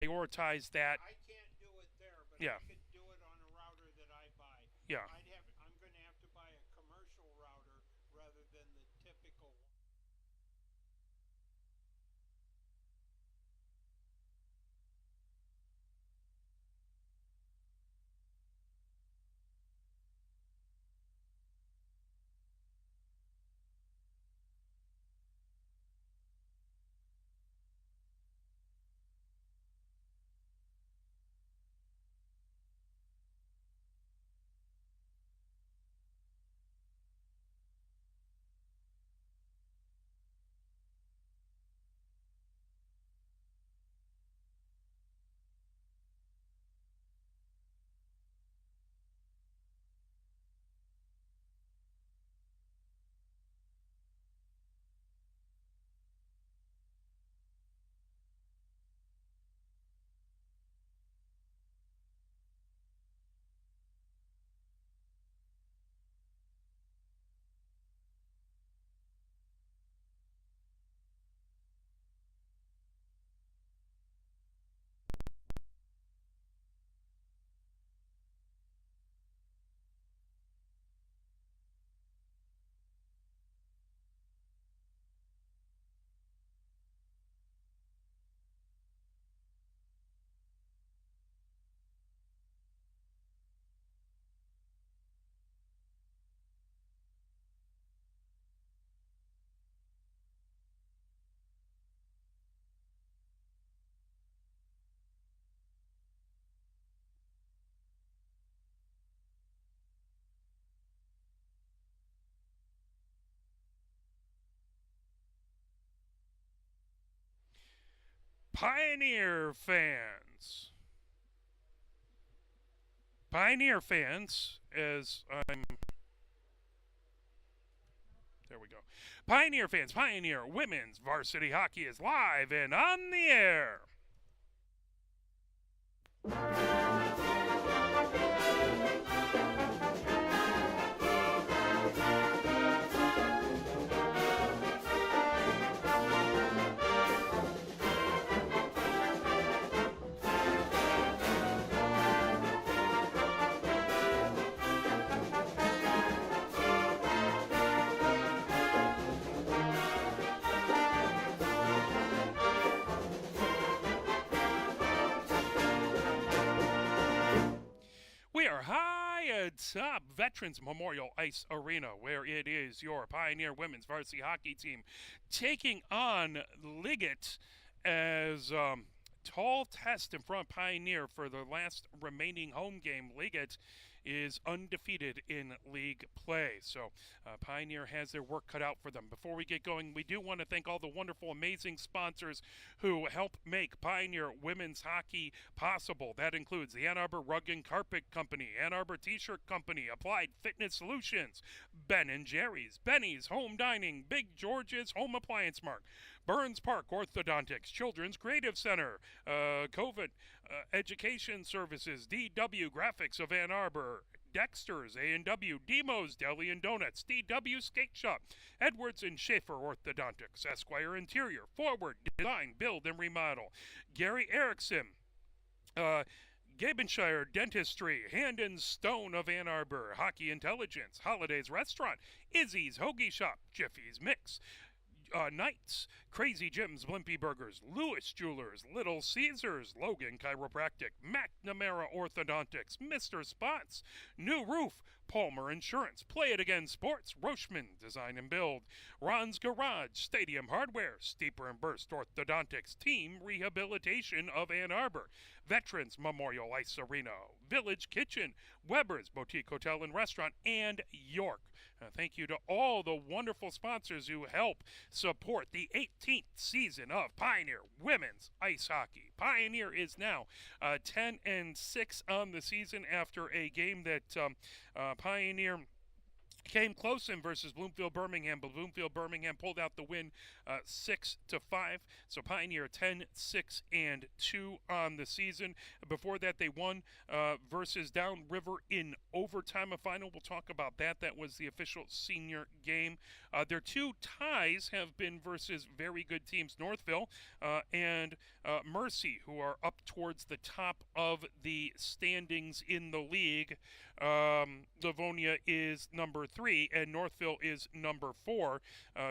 prioritize that. I can't do it there, but Yeah, I could do it on a router that I buy. yeah. I'm going to have to buy a commercial router rather than the typical one. Pioneer fans. Pioneer fans, as I'm. There we go. Pioneer fans, Pioneer women's varsity hockey is live and on the air. We are high atop Veterans Memorial Ice Arena, where it is your Pioneer women's varsity hockey team taking on Liggett as tall test in front of Pioneer for the last remaining home game. Liggett is undefeated in league play. So Pioneer has their work cut out for them. Before we get going, we do want to thank all the wonderful, amazing sponsors who help make Pioneer women's hockey possible. That includes the Ann Arbor Rug and Carpet Company, Ann Arbor T-Shirt Company, Applied Fitness Solutions, Ben & Jerry's, Benny's Home Dining, Big George's Home Appliance Mart, Burns Park Orthodontics, Children's Creative Center, COVID Education Services, DW Graphics of Ann Arbor, Dexter's A&W, Demo's Deli and Donuts, DW Skate Shop, Edwards and Schaefer Orthodontics, Esquire Interior, Forward Design, Build and Remodel, Gary Erickson, Gabenshire Dentistry, Hand and Stone of Ann Arbor, Hockey Intelligence, Holidays Restaurant, Izzy's Hoagie Shop, Jiffy's Mix, Knights, Crazy Jim's Blimpie Burgers, Lewis Jewelers, Little Caesars, Logan Chiropractic, McNamara Orthodontics, Mr. Spots, New Roof, Palmer Insurance, Play It Again Sports, Rochman Design and Build, Ron's Garage, Stadium Hardware, Steeper and Burst Orthodontics, Team Rehabilitation of Ann Arbor, Veterans Memorial Ice Arena, Village Kitchen, Weber's Boutique Hotel and Restaurant, and York. Thank you to all the wonderful sponsors who help support the 18th season of Pioneer Women's Ice Hockey. Pioneer is now 10-6 on the season after a game that Pioneer Came close in versus Bloomfield Birmingham, but Bloomfield Birmingham pulled out the win 6-5. So Pioneer 10-6-2 on the season. Before that, they won versus Downriver in overtime, a final. We'll talk about that. That was the official senior game. Their two ties have been versus very good teams, Northville and Mercy, who are up towards the top of the standings in the league. Livonia is number 3, and Northville is number 4.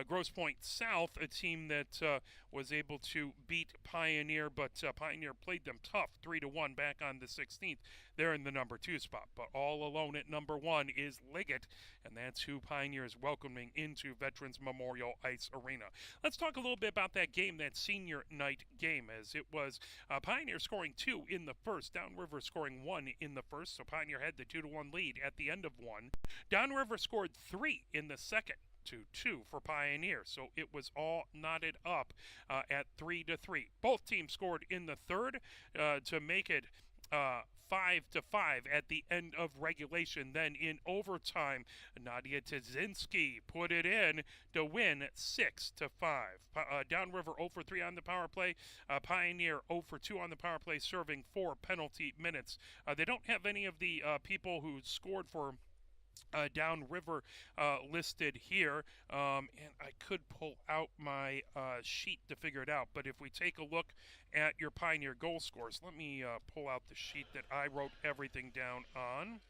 Grosse Pointe South, a team that was able to beat Pioneer, but Pioneer played them tough, 3-1 back on the 16th. They're in the number 2 spot, but all alone at number 1 is Liggett, and that's who Pioneer is welcoming into Veterans Memorial Ice Arena. Let's talk a little bit about that game, that senior night game, as it was Pioneer scoring 2 in the first, Downriver scoring 1 in the first, so Pioneer had the 2-1 lead at the end of 1. Downriver scored 3 in the second, 2-2 for Pioneer, so it was all knotted up at 3-3. Both teams scored in the third to make it 5-5 at the end of regulation. Then in overtime, Nadia Tzinski put it in to win 6-5. Downriver 0 for 3 on the power play. Pioneer 0 for 2 on the power play, serving 4 penalty minutes. They don't have any of the people who scored for Downriver listed here, and I could pull out my sheet to figure it out, but if we take a look at your Pioneer goal scores, let me pull out the sheet that I wrote everything down on,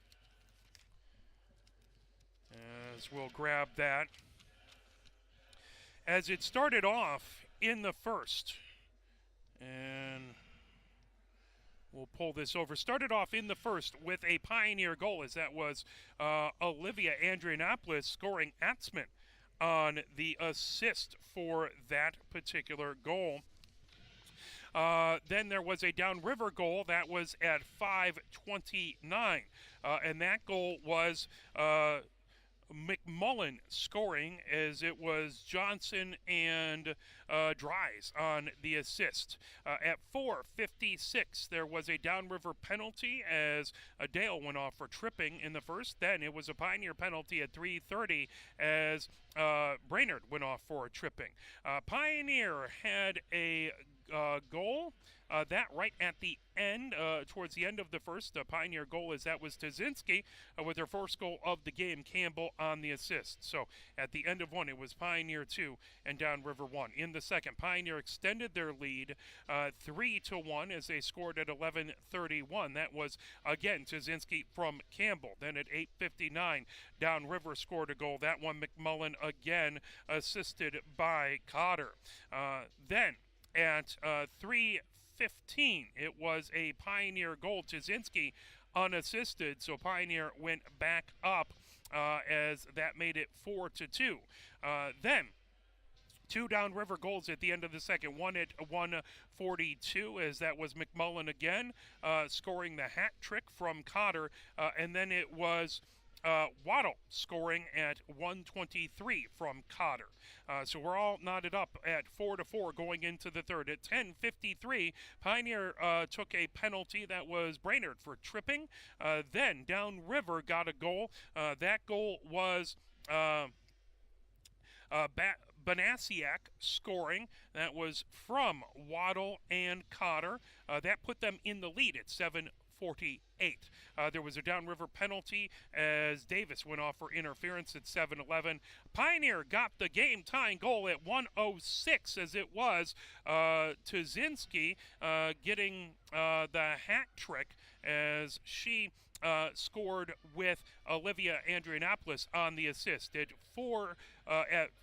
as we'll grab that. As it started off in the first, and we'll pull this over. Started off in the first with a Pioneer goal, as that was Olivia Andrianopoulos scoring Atzman on the assist for that particular goal. Then there was a Downriver goal that was at 5:29, and that goal was McMullen scoring, as it was Johnson and Dries on the assist. At 4:56, there was a Downriver penalty as Dale went off for tripping in the first. Then it was a Pioneer penalty at 3:30 as Brainerd went off for tripping. Pioneer had a goal that right at the end, towards the end of the first Pioneer goal, as that was Tzinski with her first goal of the game, Campbell on the assist. So at the end of 1, it was Pioneer 2 and Downriver 1. In the second, Pioneer extended their lead 3-1 as they scored at 11:31. That was again Tzinski from Campbell. Then at 8:59, Downriver scored a goal. That one McMullen again, assisted by Cotter. Then at 3:15, it was a Pioneer goal. Tzinski unassisted, so Pioneer went back up as that made it 4-2. Then 2 Downriver goals at the end of the second. One at 1:42, as that was McMullen again, scoring the hat trick from Cotter, and then it was Waddle scoring at 1:23 from Cotter. So we're all knotted up at 4-4 going into the third. At 10:53, Pioneer took a penalty. That was Brainerd for tripping. Then Downriver got a goal. That goal was Banasiak scoring. That was from Waddle and Cotter. That put them in the lead at 7:48. There was a Downriver penalty as Davis went off for interference at 7:11. Pioneer got the game-tying goal at 1:06, as it was Tzinski getting the hat trick as she scored with Olivia Andrianopoulos on the assist. At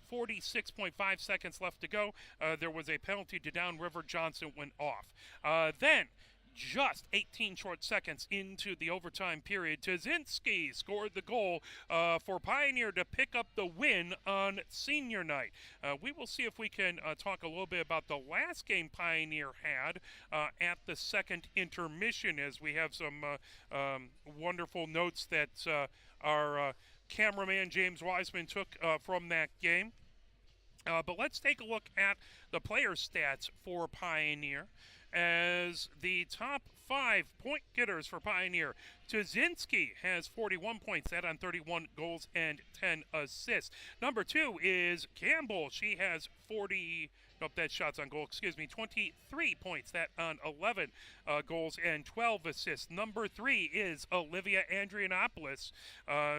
46.5 seconds left to go, there was a penalty to Downriver. Johnson went off. Then, just 18 short seconds into the overtime period, Tzinski scored the goal for Pioneer to pick up the win on senior night. We will see if we can talk a little bit about the last game Pioneer had at the second intermission, as we have some wonderful notes that our cameraman James Wiseman took from that game. But let's take a look at the player stats for Pioneer. as the top 5 point getters for Pioneer. Tuzinski has 41 points, that on 31 goals and 10 assists. Number 2 is Campbell. She has 40. Nope, that's shots on goal. 23 points. That on 11 goals and 12 assists. Number 3 is Olivia Andrianopoulos.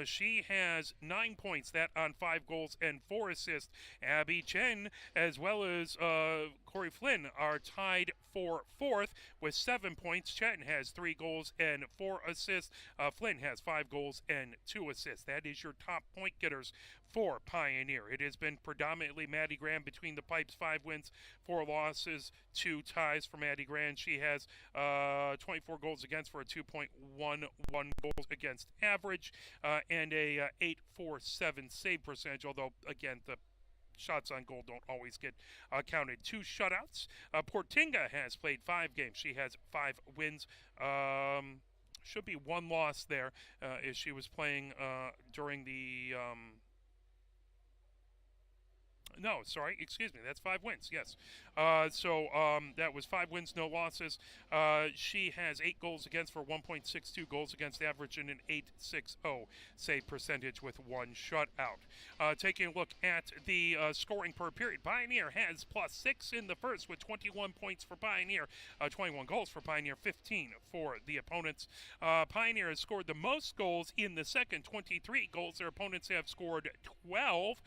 She has 9 points. That on 5 goals and 4 assists. Abby Chen, as well as Corey Flynn, are tied for 4th with 7 points. Chen has 3 goals and 4 assists. Flynn has 5 goals and 2 assists. That is your top point getters for Pioneer. It has been predominantly Maddie Graham between the pipes. 5 wins, 4 losses, 2 ties for Maddie Graham. She has 24 goals against for a 2.11 goals against average and a 8.47 save percentage, although, again, the shots on goal don't always get counted. 2 shutouts. Portinga has played 5 games. She has 5 wins. Should be 1 loss there as she was playing during the... No, sorry, excuse me. That's 5 wins, yes. So that was 5 wins, no losses. She has 8 goals against for 1.62 goals against average and an 8.60 save percentage with 1 shutout. Taking a look at the scoring per period, Pioneer has +6 in the first with 21 points for Pioneer, 21 goals for Pioneer, 15 for the opponents. Pioneer has scored the most goals in the second, 23 goals. Their opponents have scored 12,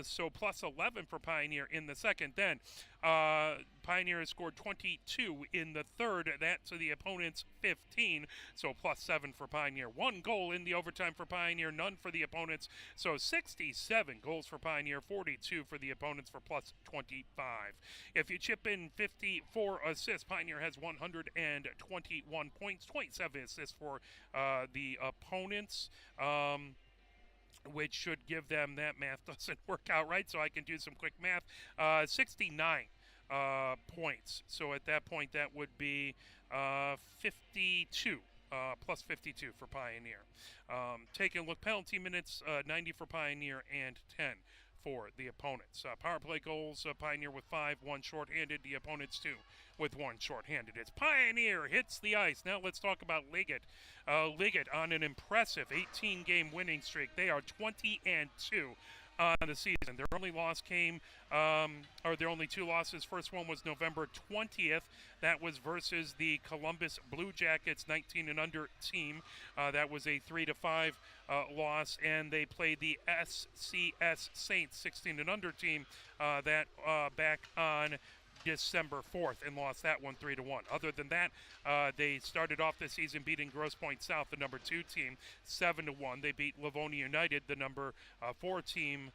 so +11 for Pioneer in the second. Then Pioneer has scored 22 in the third. That's to the opponent's 15, so +7 for Pioneer. 1 goal in the overtime for Pioneer, none for the opponents. So 67 goals for Pioneer, 42 for the opponents for +25. If you chip in 54 assists, Pioneer has 121 points, 27 assists for the opponents. Which should give them, that math doesn't work out right, so I can do some quick math, 69 points. So at that point, that would be 52, +52 for Pioneer. Taking a look, penalty minutes, 90 for Pioneer and 10 for the opponents. Power play goals, Pioneer with 5, 1 shorthanded, the opponents 2 with 1 shorthanded. It's Pioneer hits the ice. Now let's talk about Liggett. Liggett on an impressive 18-game winning streak. They are 20-2 on the season. Their only loss came, or their only 2 losses. First one was November 20th. That was versus the Columbus Blue Jackets 19 and under team. That was a 3-5 loss, and they played the SCS Saints 16 and under team that back on December 4th and lost that one 3-1. Other than that, they started off the season beating Grosse Pointe South, the number 2 team, 7-1. They beat Livonia United, the number 4 team,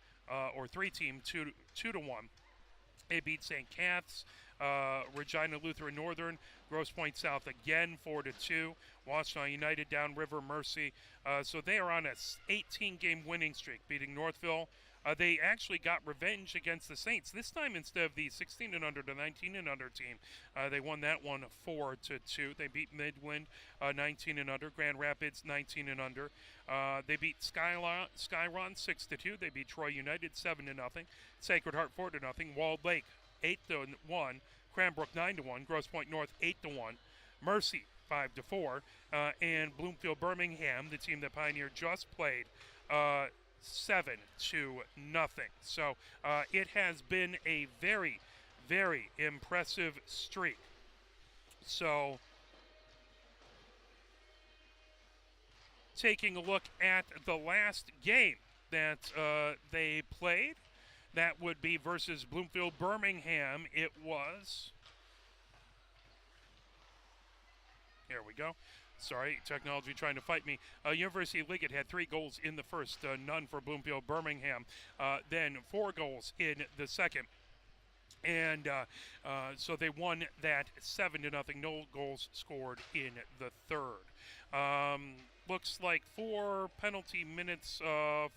or 3 team, 2-1. They beat St. Cath's, Regina Lutheran Northern, Grosse Pointe South again 4-2. Washtenaw United, Downriver, Mercy. So they are on a 18-game winning streak, beating Northville. They actually got revenge against the Saints. This time, instead of the 16 and under to 19 and under team, they won that one 4-2. They beat Midland 19 and under, Grand Rapids 19 and under. They beat Skyron 6-2. They beat Troy United 7-0. Sacred Heart 4-0. Walled Lake 8-1. Cranbrook 9-1. Grosse Pointe North 8-1. Mercy 5-4. And Bloomfield Birmingham, the team that Pioneer just played, 7-0. So it has been a very, very impressive streak. So taking a look at the last game that they played, that would be versus Bloomfield Birmingham. It was, here we go. Sorry, technology trying to fight me. University of Liggett had 3 goals in the first, none for Bloomfield Birmingham. Then 4 goals in the second. And so they won that 7-0. No goals scored in the third. Looks like 4 penalty minutes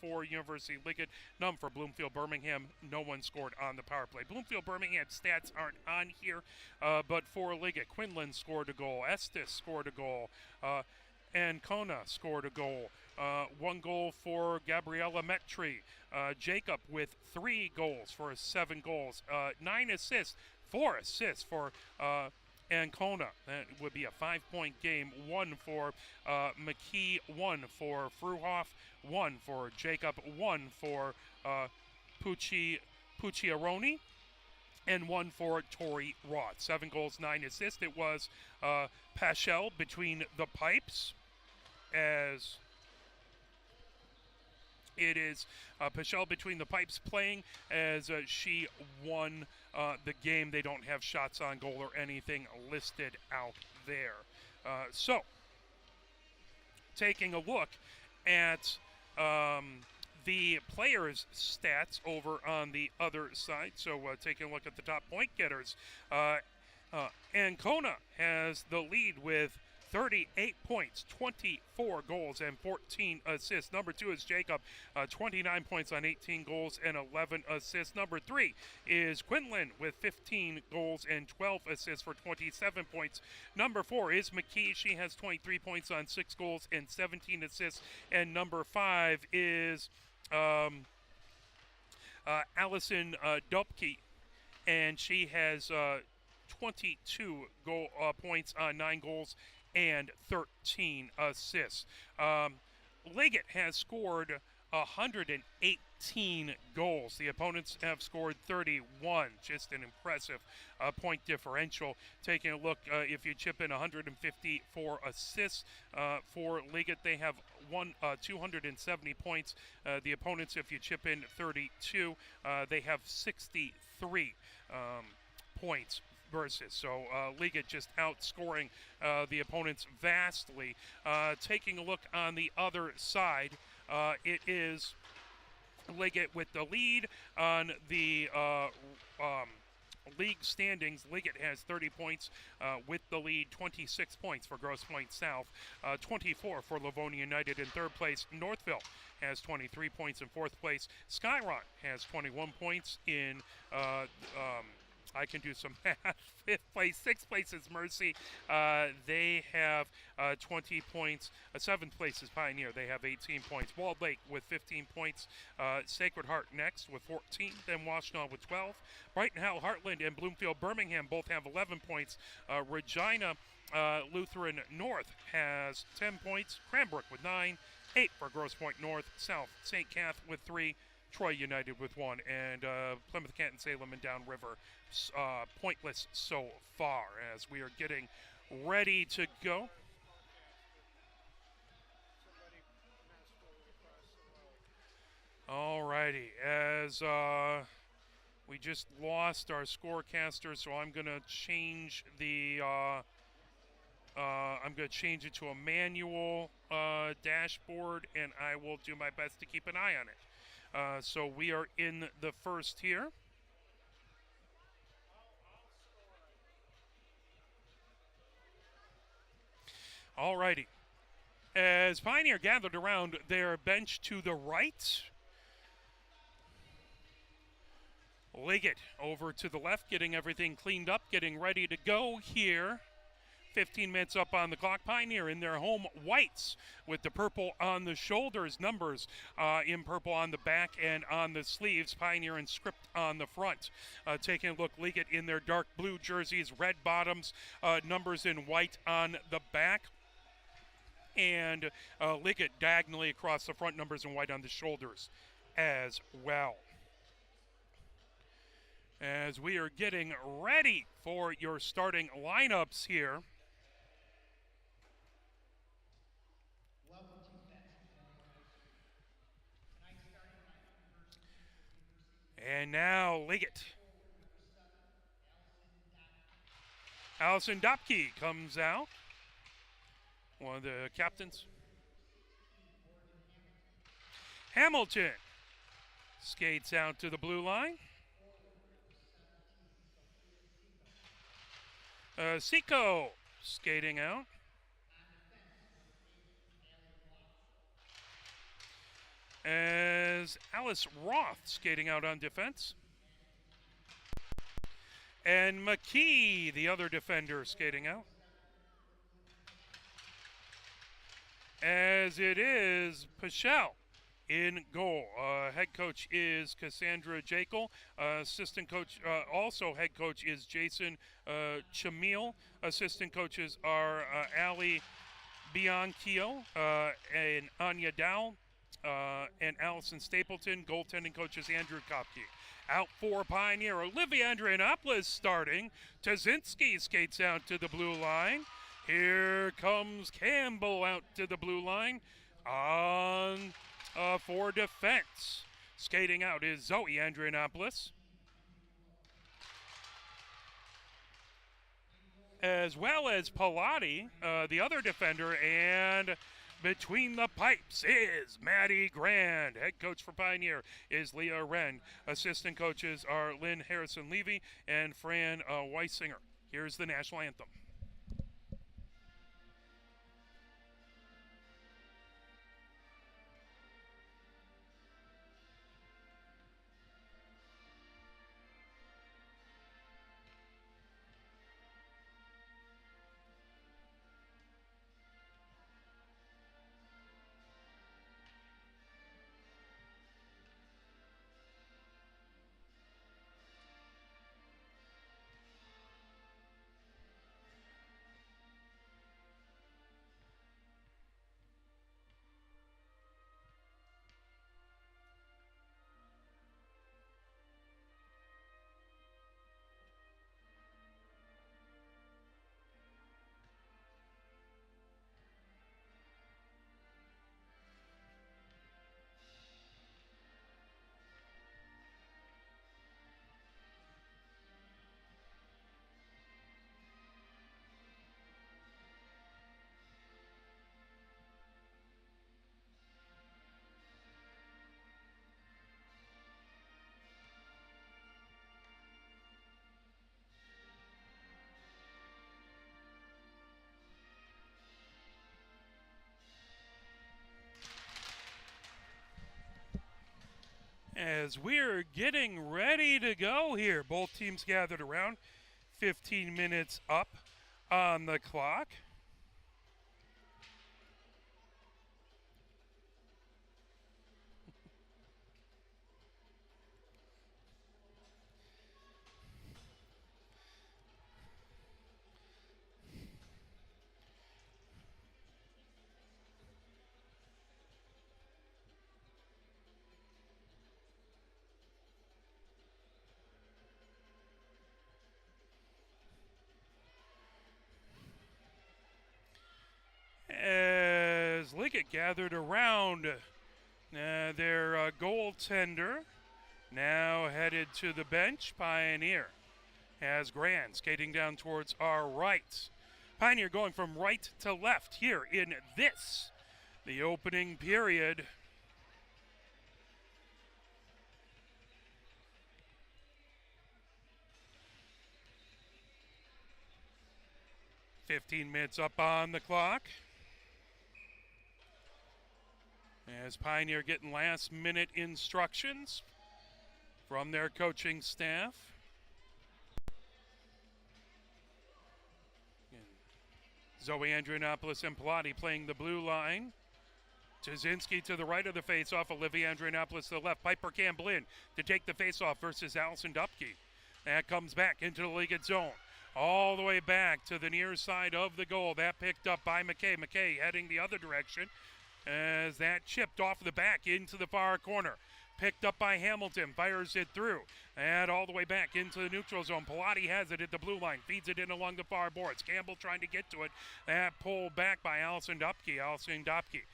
for University of Liggett, none for Bloomfield Birmingham. No one scored on the power play. Bloomfield Birmingham stats aren't on here, but for Liggett, Quinlan scored a goal, Estes scored a goal, Ancona scored a goal. 1 goal for Gabriella Metri. Jacob with 3 goals for 7 goals. 9 assists, 4 assists for Ancona. That would be a 5-point game. 1 for McKee, 1 for Fruhoff, 1 for Jacob, 1 for Pucciaroni, and 1 for Tori Roth. 7 goals, 9 assists. It was Paschal between the pipes, as it is Paschal between the pipes playing, as she won the game. They don't have shots on goal or anything listed out there. So, taking a look at the players' stats over on the other side. So, taking a look at the top point getters. Ancona has the lead with 38 points, 24 goals, and 14 assists. Number 2 is Jacob, 29 points on 18 goals and 11 assists. Number 3 is Quinlan with 15 goals and 12 assists for 27 points. Number 4 is McKee. She has 23 points on 6 goals and 17 assists. And number 5 is Allison Dupke, and she has 22 points on 9 goals and 13 assists. Liggett has scored 118 goals. The opponents have scored 31. Just an impressive point differential. Taking a look, if you chip in 154 assists for Liggett, they have 270 points. The opponents, if you chip in 32, they have 63 points versus. So Liggett just outscoring the opponents vastly. Taking a look on the other side, it is Liggett with the lead on the league standings. Liggett has 30 points with the lead, 26 points for Grosse Pointe South, 24 for Livonia United in third place. Northville has 23 points in fourth place. Skyron has 21 points in I can do some math. Fifth place, sixth place is Mercy. They have 20 points. Seventh place is Pioneer. They have 18 points. Walled Lake with 15 points. Sacred Heart next with 14. Then Washtenaw with 12. Brighton Howell, Heartland, and Bloomfield Birmingham both have 11 points. Regina Lutheran North has 10 points. Cranbrook with 9. 8 for Grosse Pointe North. South St. Cath with 3. Troy United with 1, and Plymouth, Canton, Salem, and Downriver pointless so far, as we are getting ready to go. Alrighty, as we just lost our scorecaster, so I'm going to change the I'm going to change it to a manual dashboard, and I will do my best to keep an eye on it. So we are in the first here. Alrighty. As Pioneer gathered around their bench to the right, Liggett over to the left, getting everything cleaned up, getting ready to go here. 15 minutes up on the clock. Pioneer in their home whites with the purple on the shoulders, numbers in purple on the back and on the sleeves. Pioneer in script on the front. Taking a look, Liggett in their dark blue jerseys, red bottoms, numbers in white on the back. And Liggett diagonally across the front, numbers in white on the shoulders as well. As we are getting ready for your starting lineups here. And now Liggett. Allison Dopke comes out. One of the captains. Hamilton skates out to the blue line. Seco skating out. As Alice Roth skating out on defense. And McKee, the other defender, skating out. As it is Paschal in goal. Head coach is Cassandra Jekyll. Assistant coach, also head coach, is Jason Chamil. Assistant coaches are Ali Bianchio and Anya Dow and Allison Stapleton. Goaltending coach is Andrew Kopke. Out for Pioneer, Olivia Andrianopoulos starting. Tazinski skates out to the blue line. Here comes Campbell out to the blue line on for defense. Skating out is Zoe Andrianopoulos. As well as Pilati, the other defender, and between the pipes is Maddie Grand. Head coach for Pioneer is Leah Wren. Assistant coaches are Lynn Harrison-Levy and Fran Weisinger. Here's the national anthem. As we're getting ready to go here, both teams gathered around. 15 minutes up on the clock. As Liggett gathered around their goaltender, now headed to the bench. Pioneer has Grand skating down towards our right. Pioneer going from right to left here in this, the opening period. "15 minutes up on the clock. As Pioneer getting last minute instructions from their coaching staff. And Zoe Andrianopoulos and Pilati playing the blue line. Tazinski to the right of the faceoff. Olivia Andrianopoulos to the left. Piper Campbell in to take the faceoff versus Allison Dupke. That comes back into the Liggett zone. All the way back to the near side of the goal. That picked up by McKay. McKay heading the other direction as that chipped off the back into the far corner. Picked up by Hamilton, fires it through, and all the way back into the neutral zone. Pilati has it at the blue line, feeds it in along the far boards. Campbell trying to get to it. That pulled back by Allison Dupke. Allison Dupke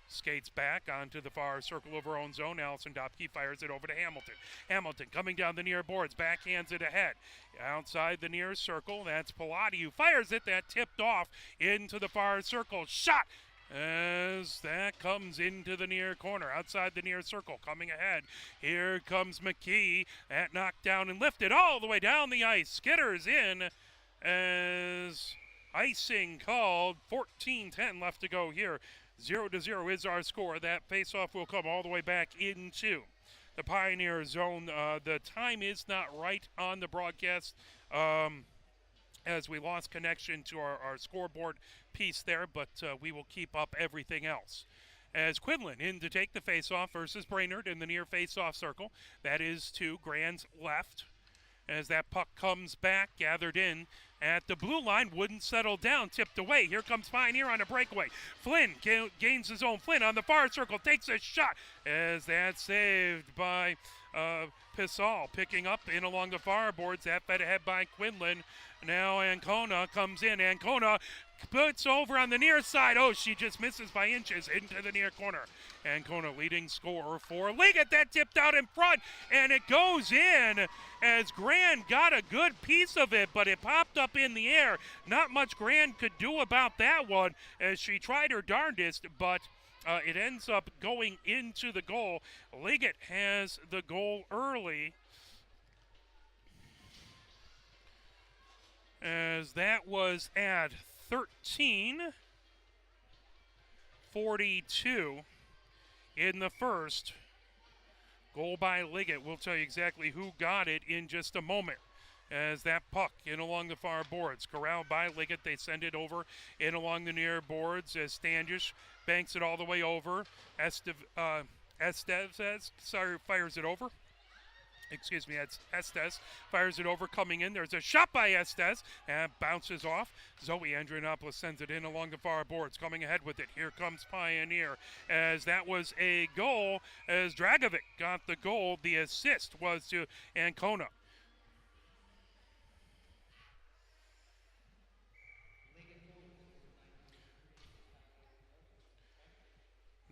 skates back onto the far circle of her own zone. Allison Dupke fires it over to Hamilton. Hamilton coming down the near boards, backhands it ahead. Outside the near circle, that's Pilati who fires it. That tipped off into the far circle. Shot! As that comes into the near corner, outside the near circle, coming ahead. Here comes McKee. That knocked down and lifted all the way down the ice. Skitters in as icing called. 14:10 left to go here. 0-0 is our score. That faceoff will come all the way back into the Pioneer zone. The time is not right on the broadcast. As we lost connection to our scoreboard piece there, but we will keep up everything else. as Quinlan in to take the face-off versus Brainerd in the near face-off circle. That is to Grand's left. As that puck comes back, gathered in at the blue line, wouldn't settle down, tipped away. Here comes Pioneer on a breakaway. Flynn gains his own. Flynn on the far circle, takes a shot as that's saved by Pissall. Picking up in along the far boards, that fed ahead by Quinlan. Now Ancona comes in. Ancona puts over on the near side. Oh, she just misses by inches into the near corner. Ancona leading scorer for Liggett. That tipped out in front, and it goes in as Grand got a good piece of it, but it popped up in the air. Not much Grand could do about that one as she tried her darndest, but it ends up going into the goal. Liggett has the goal early, as that was at 13:42 in the first. Goal by Liggett. We'll tell you exactly who got it in just a moment. As that puck in along the far boards, corralled by Liggett, they send it over in along the near boards as Standish banks it all the way over. Estes fires it over. Excuse me, that's Estes. Fires it over, coming in. There's a shot by Estes, and bounces off. Zoe Andrianopoulos sends it in along the far boards, coming ahead with it. Here comes Pioneer, as that was a goal, as Dragovic got the goal. The assist was to Ancona.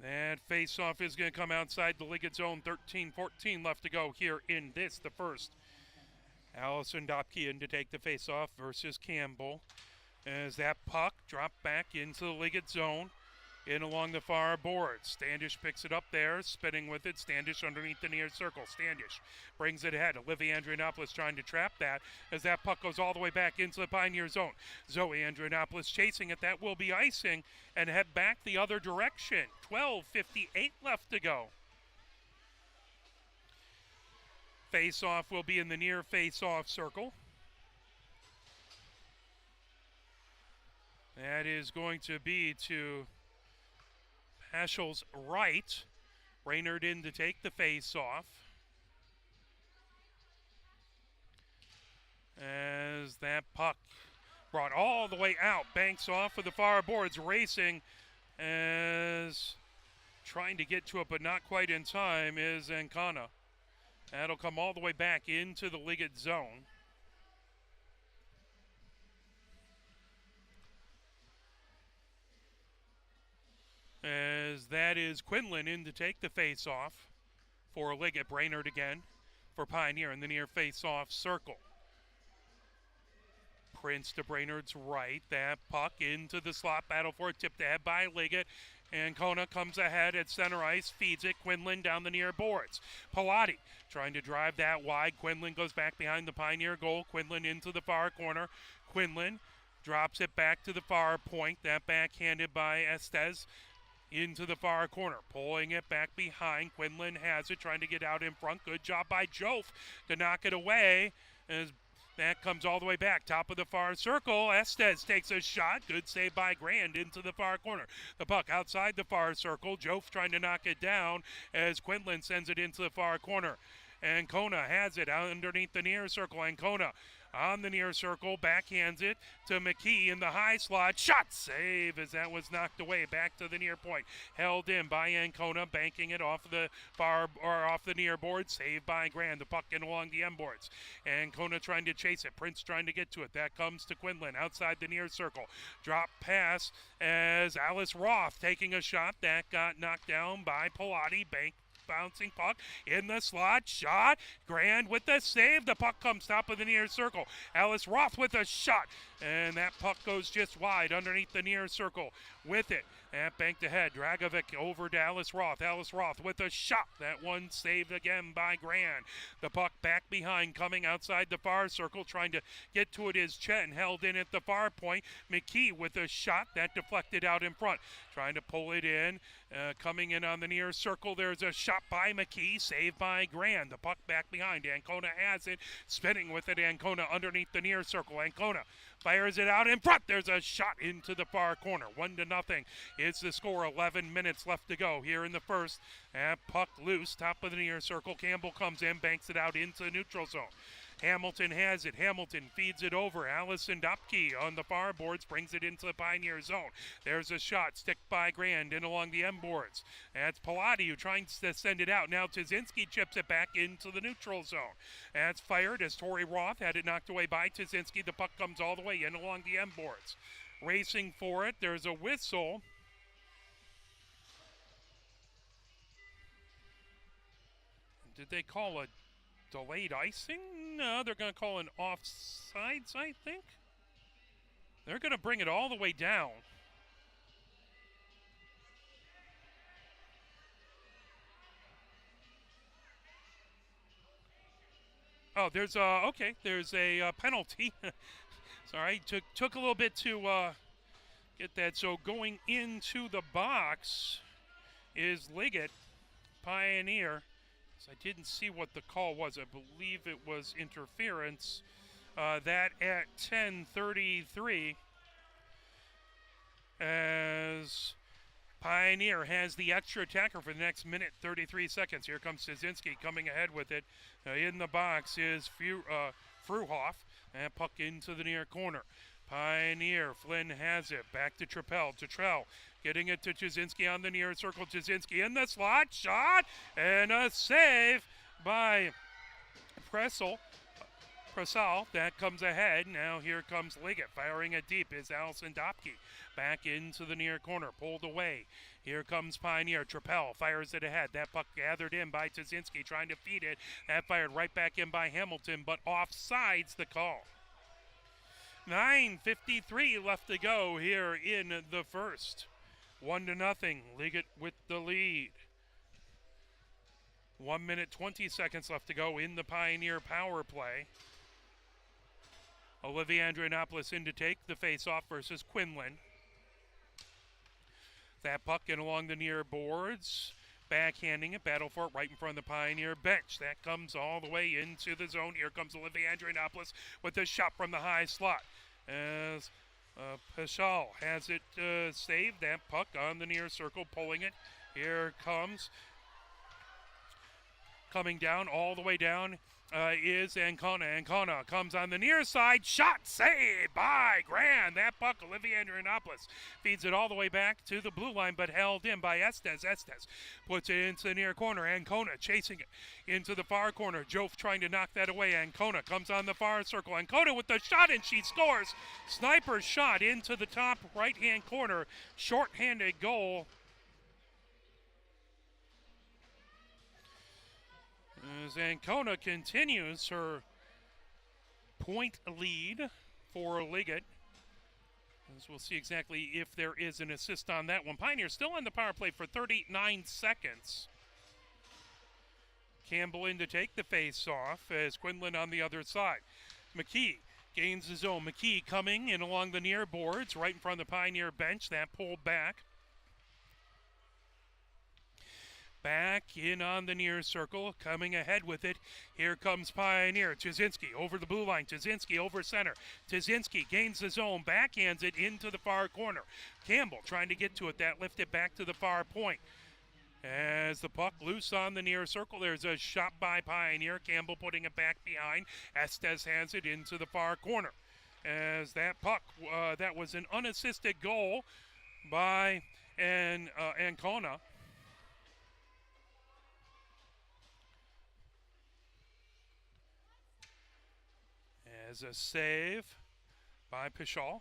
That face-off is going to come outside the Liggett zone. 13-14 left to go here in this, the first. Allison Dopke in to take the face-off versus Campbell. As that puck dropped back into the Liggett zone. In along the far boards. Standish picks it up there, spinning with it. Standish underneath the near circle. Standish brings it ahead. Olivia Andrianopoulos trying to trap that as that puck goes all the way back into the Pioneer zone. Zoe Andrianopoulos chasing it. That will be icing and head back the other direction. 12:58 left to go. Face-off will be in the near face-off circle. That is going to be to Heschel's right. Brainerd in to take the face-off. As that puck brought all the way out, banks off of the far boards, racing as trying to get to it, but not quite in time, is Ancona. That'll come all the way back into the Liggett zone. As that is Quinlan in to take the face-off for Liggett. Brainerd again for Pioneer in the near face-off circle. Prince to Brainerd's right. That puck into the slot battle for it, tipped ahead by Liggett. Ancona comes ahead at center ice, feeds it. Quinlan down the near boards. Pilati trying to drive that wide. Quinlan goes back behind the Pioneer goal. Quinlan into the far corner. Quinlan drops it back to the far point. That backhanded by Estes. Into the far corner, pulling it back behind. Quinlan has it, trying to get out in front. Good job by Jof to knock it away. As that comes all the way back, top of the far circle. Estes takes a shot. Good save by Grand into the far corner. The puck outside the far circle. Jof trying to knock it down as Quinlan sends it into the far corner. Ancona has it underneath the near circle. Ancona on the near circle, backhands it to McKee in the high slot. Shot save as that was knocked away back to the near point. Held in by Ancona, banking it off the far or off the near board. Saved by Grand. The puck in along the end boards. Ancona trying to chase it. Prince trying to get to it. That comes to Quinlan outside the near circle. Drop pass as Alice Roth taking a shot. That got knocked down by Pilati. Bouncing puck in the slot. Shot. Grand with the save. The puck comes top of the near circle. Alice Roth with a shot. And that puck goes just wide underneath the near circle with it. That banked ahead. Dragovic over to Alice Roth. Alice Roth with a shot. That one saved again by Grand. The puck back behind, coming outside the far circle. Trying to get to it is Chen. Held in at the far point. McKee with a shot. That deflected out in front. Trying to pull it in. Coming in on the near circle. There's a shot shot by McKee, saved by Grand. The puck back behind. Ancona has it, spinning with it. Ancona underneath the near circle. Ancona fires it out in front. There's a shot into the far corner. 1-0 is the score. 11 minutes left to go here in the first. And puck loose, top of the near circle. Campbell comes in, banks it out into the neutral zone. Hamilton has it. Hamilton feeds it over. Allison Dopke on the far boards brings it into the Pioneer zone. There's a shot, stick by Grand in along the M boards. That's Pilati who trying to send it out. Now Tazinski chips it back into the neutral zone. That's fired as Tori Roth had it knocked away by Tazinski. The puck comes all the way in along the M boards. Racing for it. There's a whistle. Did they call a delayed icing? No, they're going to call an offsides, I think. They're going to bring it all the way down. Oh, there's a penalty. Sorry, took a little bit to get that. So going into the box is Liggett, Pioneer. I didn't see what the call was. I believe it was interference. That at 10:33 as Pioneer has the extra attacker for the next minute, 33 seconds. Here comes Tazinski coming ahead with it. In the box is Fruhoff. And puck into the near corner. Pioneer, Flynn has it. Back to Trappell. Trell getting it to Jasinski on the near circle. Jasinski in the slot. Shot and a save by Pressel. That comes ahead. Now here comes Liggett. Firing it deep is Allison Dopke. Back into the near corner. Pulled away. Here comes Pioneer. Trappell fires it ahead. That puck gathered in by Tazinski trying to feed it. That fired right back in by Hamilton, but offsides the call. 9:53 left to go here in the first. 1-0. Liggett with the lead. 1 minute 20 seconds left to go in the Pioneer power play. Olivia Andrianopoulos in to take the face-off versus Quinlan. That puck in along the near boards. Backhanding it, battle for it right in front of the Pioneer bench. That comes all the way into the zone. Here comes Olivia Andrianopoulos with a shot from the high slot. As Pashal has it saved. That puck on the near circle, pulling it. Here comes, coming down, all the way down is Ancona. Ancona comes on the near side. Shot saved by Grand. That puck, Olivia Andrianopoulos, feeds it all the way back to the blue line, but held in by Estes. Estes puts it into the near corner. Ancona chasing it into the far corner. Jof trying to knock that away. Ancona comes on the far circle. Ancona with the shot, and she scores. Sniper shot into the top right-hand corner. Short-handed goal. As Ancona continues her point lead for Liggett. As we'll see exactly if there is an assist on that one. Pioneer still on the power play for 39 seconds. Campbell in to take the face-off as Quinlan on the other side. McKee gains the zone. McKee coming in along the near boards right in front of the Pioneer bench. That pulled back. Back in on the near circle, coming ahead with it. Here comes Pioneer. Tazinski over the blue line. Tazinski over center. Tazinski gains the zone, backhands it into the far corner. Campbell trying to get to it. That lifted back to the far point. As the puck loose on the near circle, there's a shot by Pioneer. Campbell putting it back behind. Estes has it into the far corner. As that puck, that was an unassisted goal by Ancona. As a save by Pichal.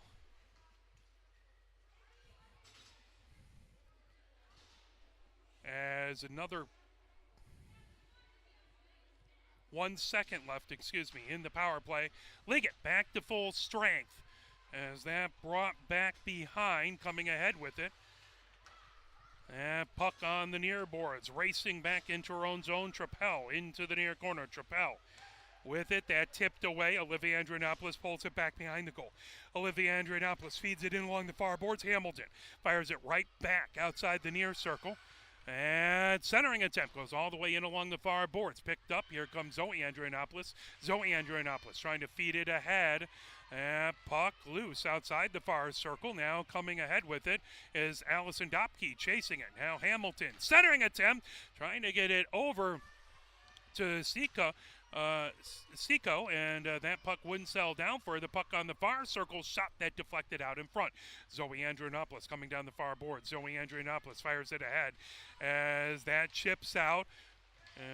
As another 1 second left, in the power play. Liggett back to full strength. As that brought back behind, coming ahead with it. And puck on the near boards, racing back into her own zone. Trappell into the near corner. Trappell with it, that tipped away. Olivia Andrianopoulos pulls it back behind the goal. Olivia Andrianopoulos feeds it in along the far boards. Hamilton fires it right back outside the near circle. And centering attempt goes all the way in along the far boards. Picked up. Here comes Zoe Andrianopoulos. Zoe Andrianopoulos trying to feed it ahead. And puck loose outside the far circle. Now coming ahead with it is Allison Dopke chasing it. Now Hamilton. Centering attempt. Trying to get it over to Seiko, and that puck wouldn't settle down for her. The puck on the far circle, shot that deflected out in front. Zoe Andrianopoulos coming down the far board. Zoe Andrianopoulos fires it ahead as that chips out.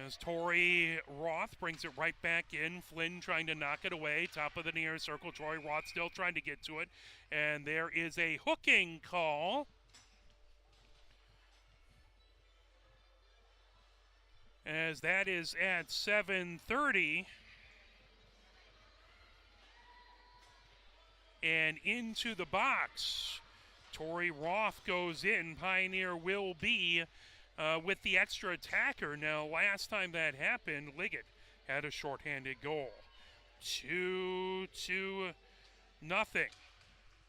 As Tori Roth brings it right back in. Flynn trying to knock it away. Top of the near circle. Tori Roth still trying to get to it. And there is a hooking call. As that is at 7:30. And into the box. Tori Roth goes in. Pioneer will be with the extra attacker. Now, last time that happened, Liggett had a shorthanded goal. 2-0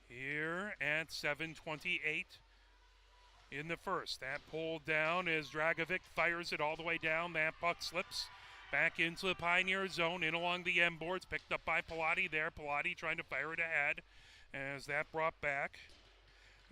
here at 7:28 in the first. That pulled down as Dragovic fires it all the way down. That puck slips back into the Pioneer zone, in along the end boards, picked up by Pilati there. Pilati trying to fire it ahead as that brought back.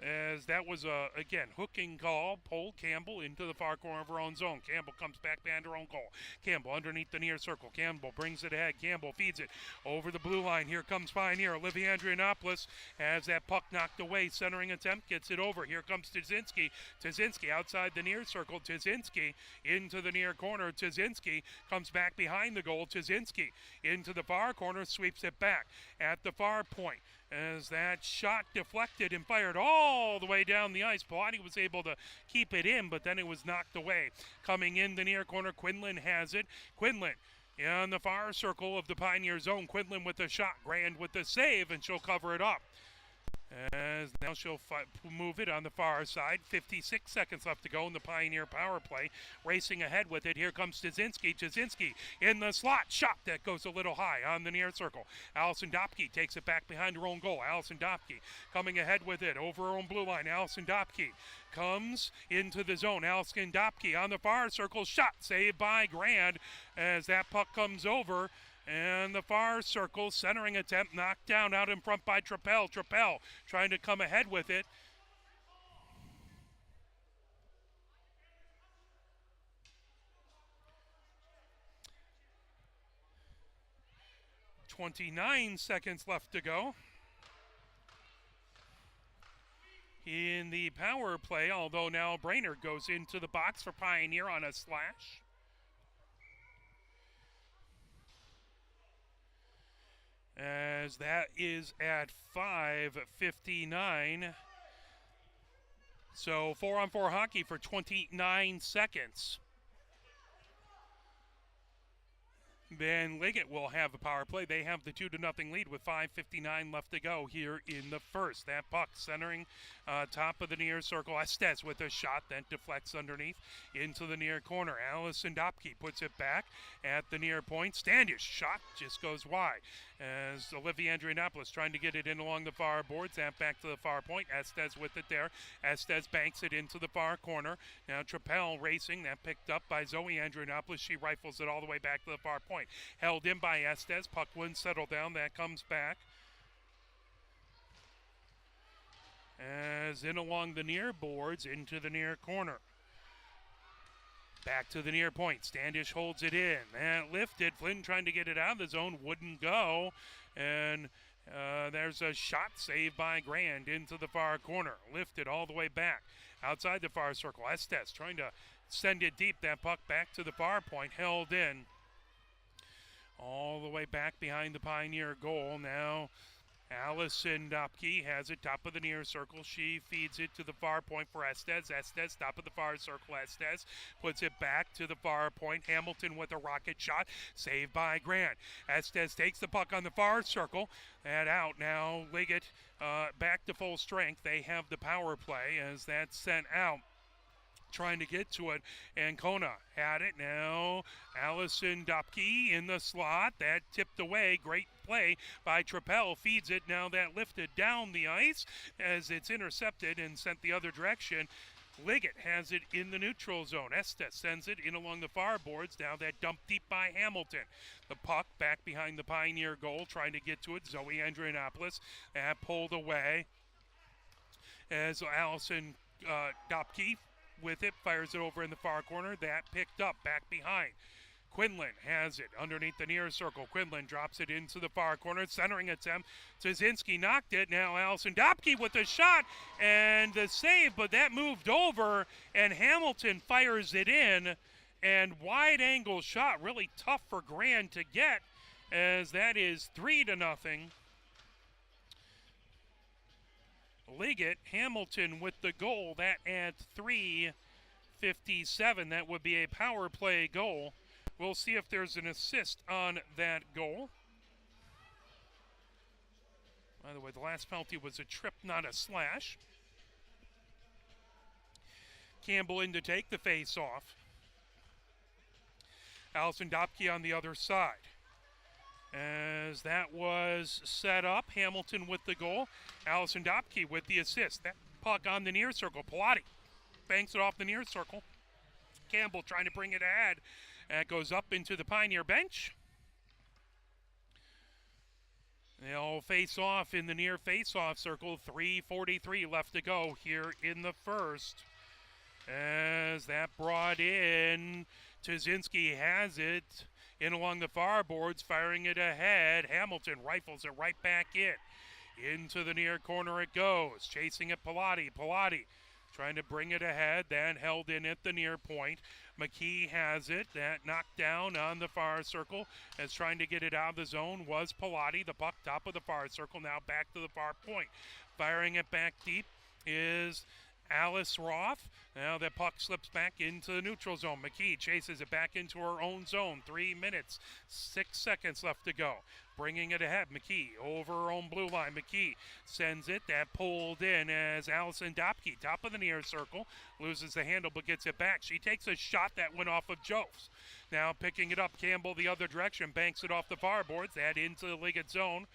As that was again, hooking call, pulled Campbell into the far corner of her own zone. Campbell comes back behind her own goal. Campbell underneath the near circle. Campbell brings it ahead. Campbell feeds it over the blue line. Here comes Pioneer. Olivia Andrianopoulos has that puck knocked away. Centering attempt, gets it over. Here comes Tyczynski. Tyczynski outside the near circle. Tyczynski into the near corner. Tyczynski comes back behind the goal. Tyczynski into the far corner, sweeps it back at the far point. As that shot deflected and fired all the way down the ice. Pilati was able to keep it in, but then it was knocked away. Coming in the near corner, Quinlan has it. Quinlan in the far circle of the Pioneer zone. Quinlan with the shot. Grand with the save, and she'll cover it up. As now she'll move it on the far side. 56 seconds left to go in the Pioneer power play. Racing ahead with it. Here comes Tyczynski. Tyczynski in the slot. Shot that goes a little high on the near circle. Allison Dopke takes it back behind her own goal. Allison Dopke coming ahead with it over her own blue line. Allison Dopke comes into the zone. Allison Dopke on the far circle. Shot saved by Grand as that puck comes over. And the far circle, centering attempt, knocked down out in front by Trappell. Trappell trying to come ahead with it. .29 seconds left to go in the power play, although now Brainerd goes into the box for Pioneer on a slash. As that is at 5:59. So 4-on-4 hockey for 29 seconds. Then Liggett will have a power play. They have the 2-0 lead with 5:59 left to go here in the first. That puck centering top of the near circle. Estes with a shot that deflects underneath into the near corner. Allison Dopke puts it back at the near point. Standish shot just goes wide as Olivia Andrianopoulos trying to get it in along the far boards. That back to the far point. Estes with it there. Estes banks it into the far corner. Now Trappell racing. That picked up by Zoe Andrianopoulos. She rifles it all the way back to the far point. Held in by Estes. Puck wouldn't settle down. That comes back. As in along the near boards into the near corner. Back to the near point. Standish holds it in. And lifted. Flynn trying to get it out of the zone. Wouldn't go. And there's a shot saved by Grand into the far corner. Lifted all the way back. Outside the far circle. Estes trying to send it deep. That puck back to the far point. Held in. All the way back behind the Pioneer goal. Now Allison Dopke has it top of the near circle. She feeds it to the far point for Estes. Estes top of the far circle. Estes puts it back to the far point. Hamilton with a rocket shot. Saved by Grant. Estes takes the puck on the far circle. And out now. Liggett back to full strength. They have the power play as that's sent out. Trying to get to it, and Kona had it. Now Allison Dopke in the slot. That tipped away. Great play by Trappell. Feeds it. Now that lifted down the ice as it's intercepted and sent the other direction. Liggett has it in the neutral zone. Estes sends it in along the far boards. Now that dump deep by Hamilton. The puck back behind the Pioneer goal, trying to get to it. Zoe Andrianopoulos pulled away as Allison Dopke with it, fires it over in the far corner. That picked up back behind. Quinlan has it underneath the near circle. Quinlan drops it into the far corner. Centering attempt. Szynski knocked it. Now Allison Dopke with a shot and the save, but that moved over and Hamilton fires it in. And wide angle shot, really tough for Grand to get, as that is 3-0. Liggett, Hamilton with the goal. That at 3:57. That would be a power play goal. We'll see if there's an assist on that goal. By the way, the last penalty was a trip, not a slash. Campbell in to take the face-off. Allison Dopke on the other side. As that was set up, Hamilton with the goal. Allison Dopke with the assist. That puck on the near circle. Pilati banks it off the near circle. Campbell trying to bring it ahead. That goes up into the Pioneer bench. They'll face off in the near face-off circle. 3:43 left to go here in the first. As that brought in, Szynski has it in along the far boards, firing it ahead. Hamilton rifles it right back in. Into the near corner it goes. Chasing it, Pilati trying to bring it ahead, then held in at the near point. McKee has it, that knocked down on the far circle, as trying to get it out of the zone was Pilati. The puck top of the far circle, now back to the far point. Firing it back deep is Alice Roth. Now the puck slips back into the neutral zone. McKee chases it back into her own zone. 3 minutes, 6 seconds left to go. Bringing it ahead, McKee over her own blue line. McKee sends it, that pulled in as Allison Dopke, top of the near circle, loses the handle but gets it back. She takes a shot that went off of Jofs. Now picking it up, Campbell the other direction, banks it off the far boards, that into the Liggett zone.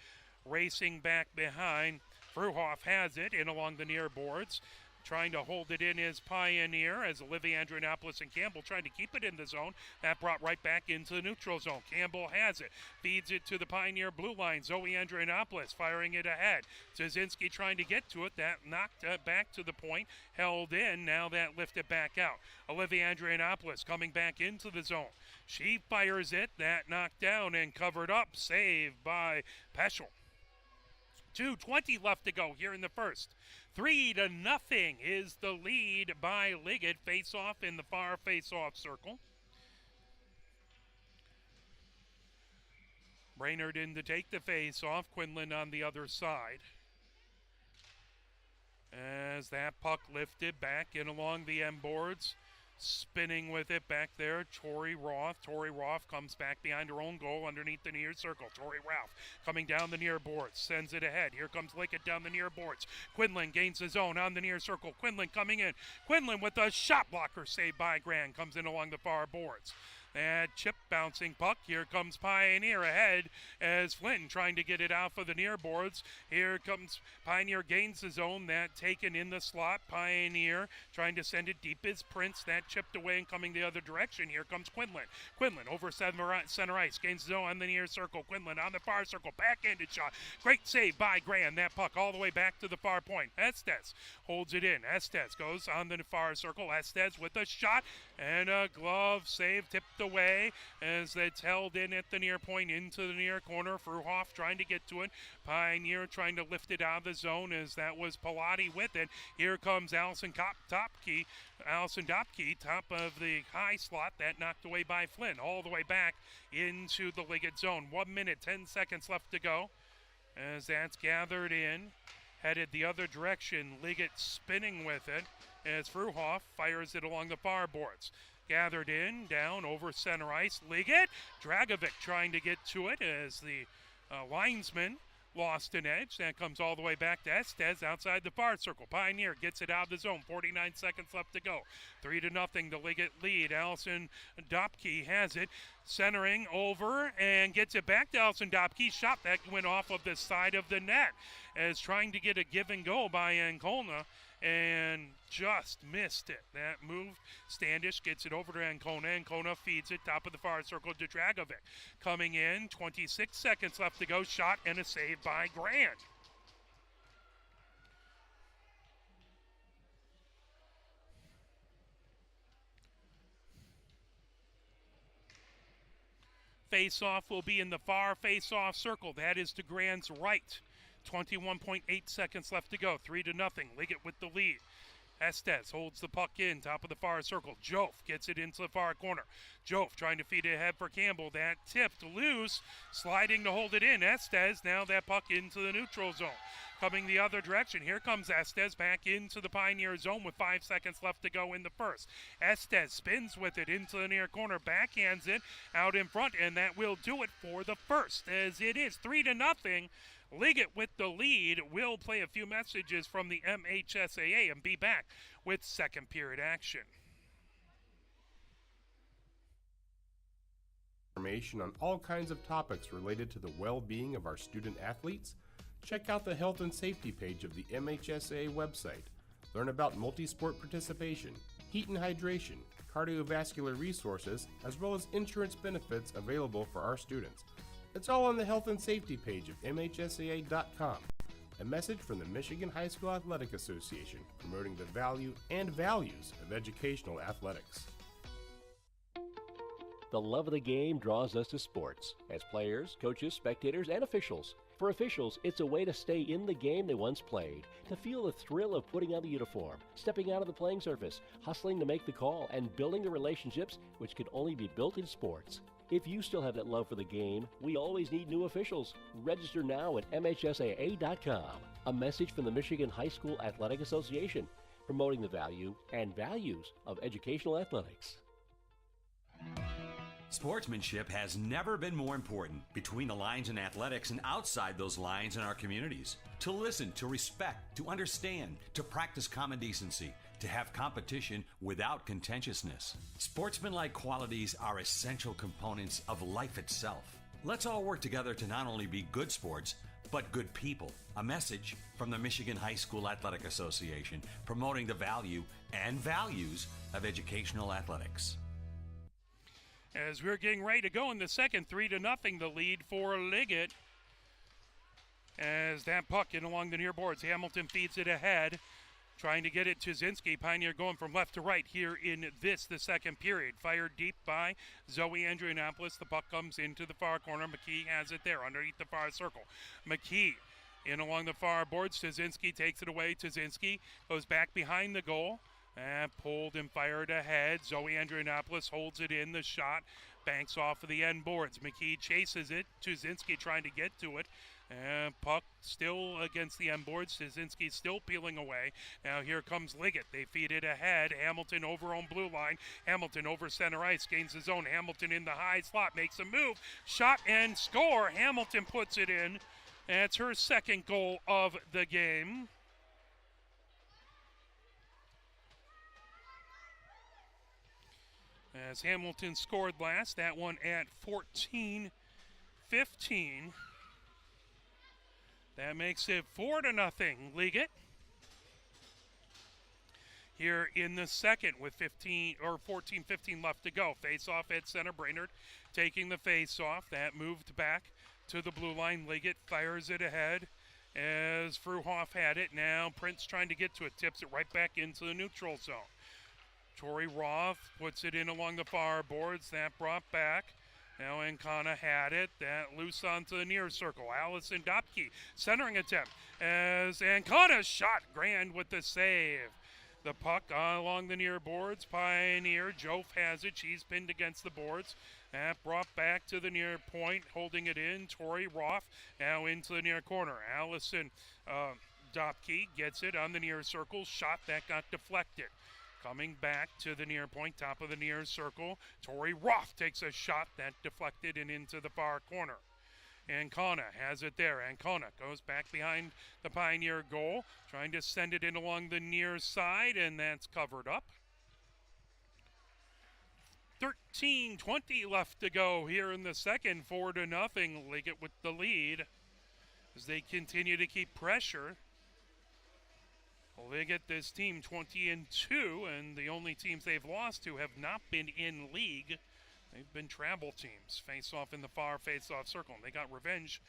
Racing back behind, Fruhoff has it in along the near boards. Trying to hold it in is Pioneer as Olivia Andrianopoulos and Campbell trying to keep it in the zone. That brought right back into the neutral zone. Campbell has it. Feeds it to the Pioneer blue line. Zoe Andrianopoulos firing it ahead. Szynski trying to get to it. That knocked back to the point. Held in. Now that lifted back out. Olivia Andrianopoulos coming back into the zone. She fires it. That knocked down and covered up. Saved by Peschel. 2:20 left to go here in the first. 3-0 is the lead by Liggett. Face-off in the far face-off circle. Brainerd in to take the face-off. Quinlan on the other side. As that puck lifted back in along the end boards. Spinning with it back there, Tori Roth. Tori Roth comes back behind her own goal underneath the near circle. Tori Roth coming down the near boards, sends it ahead. Here comes Liggett down the near boards. Quinlan gains the zone on the near circle. Quinlan coming in. Quinlan with a shot blocker saved by Grand. Comes in along the far boards. That chip bouncing puck. Here comes Pioneer ahead as Flynn trying to get it out for the near boards. Here comes Pioneer, gains the zone. That taken in the slot. Pioneer trying to send it deep as Prince. That chipped away and coming the other direction. Here comes Quinlan. Quinlan over center ice. Gains the zone on the near circle. Quinlan on the far circle. Backhanded shot. Great save by Grand. That puck all the way back to the far point. Estes holds it in. Estes goes on the far circle. Estes with a shot and a glove save tipped away as it's held in at the near point into the near corner. Fruhoff trying to get to it. Pioneer trying to lift it out of the zone as that was Pilati with it. Here comes Allison Dopke. Allison Dopke, top of the high slot. That knocked away by Flynn. All the way back into the Liggett zone. 1 minute, 10 seconds left to go as that's gathered in. Headed the other direction. Liggett spinning with it as Fruhoff fires it along the far boards. Gathered in, down over center ice. Liggett, Dragovic trying to get to it as the linesman lost an edge. That comes all the way back to Estes outside the far circle. Pioneer gets it out of the zone. 49 seconds left to go. 3-0, the Liggett lead. Allison Dopke has it. Centering over and gets it back to Allison Dopke. Shot that went off of the side of the net as trying to get a give and go by Ancolna. and just missed it. That move, Standish gets it over to Ancona. Ancona feeds it top of the far circle to Dragovic. Coming in, 26 seconds left to go. Shot and a save by Grant. Face-off will be in the far face-off circle. That is to Grant's right. 21.8 seconds left to go. 3-0. Liggett with the lead. Estes holds the puck in, top of the far circle. Joff gets it into the far corner. Joff trying to feed it ahead for Campbell. That tipped loose, sliding to hold it in. Estes, now that puck into the neutral zone. Coming the other direction. Here comes Estes back into the Pioneer zone with 5 seconds left to go in the first. Estes spins with it into the near corner, backhands it out in front, and that will do it for the first, as it is 3-0. Liggett with the lead. We'll play a few messages from the MHSAA and be back with second period action. Information on all kinds of topics related to the well-being of our student athletes? Check out the health and safety page of the MHSAA website. Learn about multi-sport participation, heat and hydration, cardiovascular resources, as well as insurance benefits available for our students. It's all on the health and safety page of MHSAA.com. A message from the Michigan High School Athletic Association promoting the value and values of educational athletics. The love of the game draws us to sports, as players, coaches, spectators, and officials. For officials, it's a way to stay in the game they once played, to feel the thrill of putting on the uniform, stepping out of the playing surface, hustling to make the call, and building the relationships which can only be built in sports. If you still have that love for the game, we always need new officials. Register now at MHSAA.com. A message from the Michigan High School Athletic Association, promoting the value and values of educational athletics. Sportsmanship has never been more important between the lines in athletics and outside those lines in our communities. To listen, to respect, to understand, to practice common decency, to have competition without contentiousness. Sportsmanlike qualities are essential components of life itself. Let's all work together to not only be good sports, but good people. A message from the Michigan High School Athletic Association, promoting the value and values of educational athletics. As we're getting ready to go in the second, 3-0, the lead for Liggett. As that puck in along the near boards, Hamilton feeds it ahead, trying to get it to Zinski. Pioneer going from left to right here in the second period. Fired deep by Zoe Andrianopoulos. The puck comes into the far corner. McKee has it there underneath the far circle. McKee in along the far boards. Tazinski takes it away. Tazinski goes back behind the goal. And pulled and fired ahead. Zoe Andrianopoulos holds it in. The shot banks off of the end boards. McKee chases it. Tuzinski trying to get to it. And puck still against the end boards. Tuzinski still peeling away. Now here comes Liggett. They feed it ahead. Hamilton over on blue line. Hamilton over center ice. Gains his own. Hamilton in the high slot. Makes a move. Shot and score. Hamilton puts it in. That's her second goal of the game. As Hamilton scored last, that one at 14-15. That makes it 4-0, Liggett. Here in the second with 14-15 left to go. Face-off at center. Brainerd taking the face-off. That moved back to the blue line. Liggett fires it ahead as Fruhoff had it. Now Prince trying to get to it. Tips it right back into the neutral zone. Tori Roth puts it in along the far boards. That brought back. Now Ancona had it. That loose onto the near circle. Allison Dopke centering attempt as Ancona shot. Grand with the save. The puck along the near boards. Pioneer. Jof has it. She's pinned against the boards. That brought back to the near point. Holding it in. Tori Roth now into the near corner. Allison Dopke gets it on the near circle. Shot that got deflected. Coming back to the near point, top of the near circle. Tori Roth takes a shot that deflected and into the far corner. Ancona has it there. Ancona goes back behind the Pioneer goal, trying to send it in along the near side, and that's covered up. 13:20 left to go here in the second, 4-0. Liggett with the lead as they continue to keep pressure. Liggett, this team 20-2, and the only teams they've lost to have not been in league. They've been travel teams. Face off in the far face-off circle. And they got revenge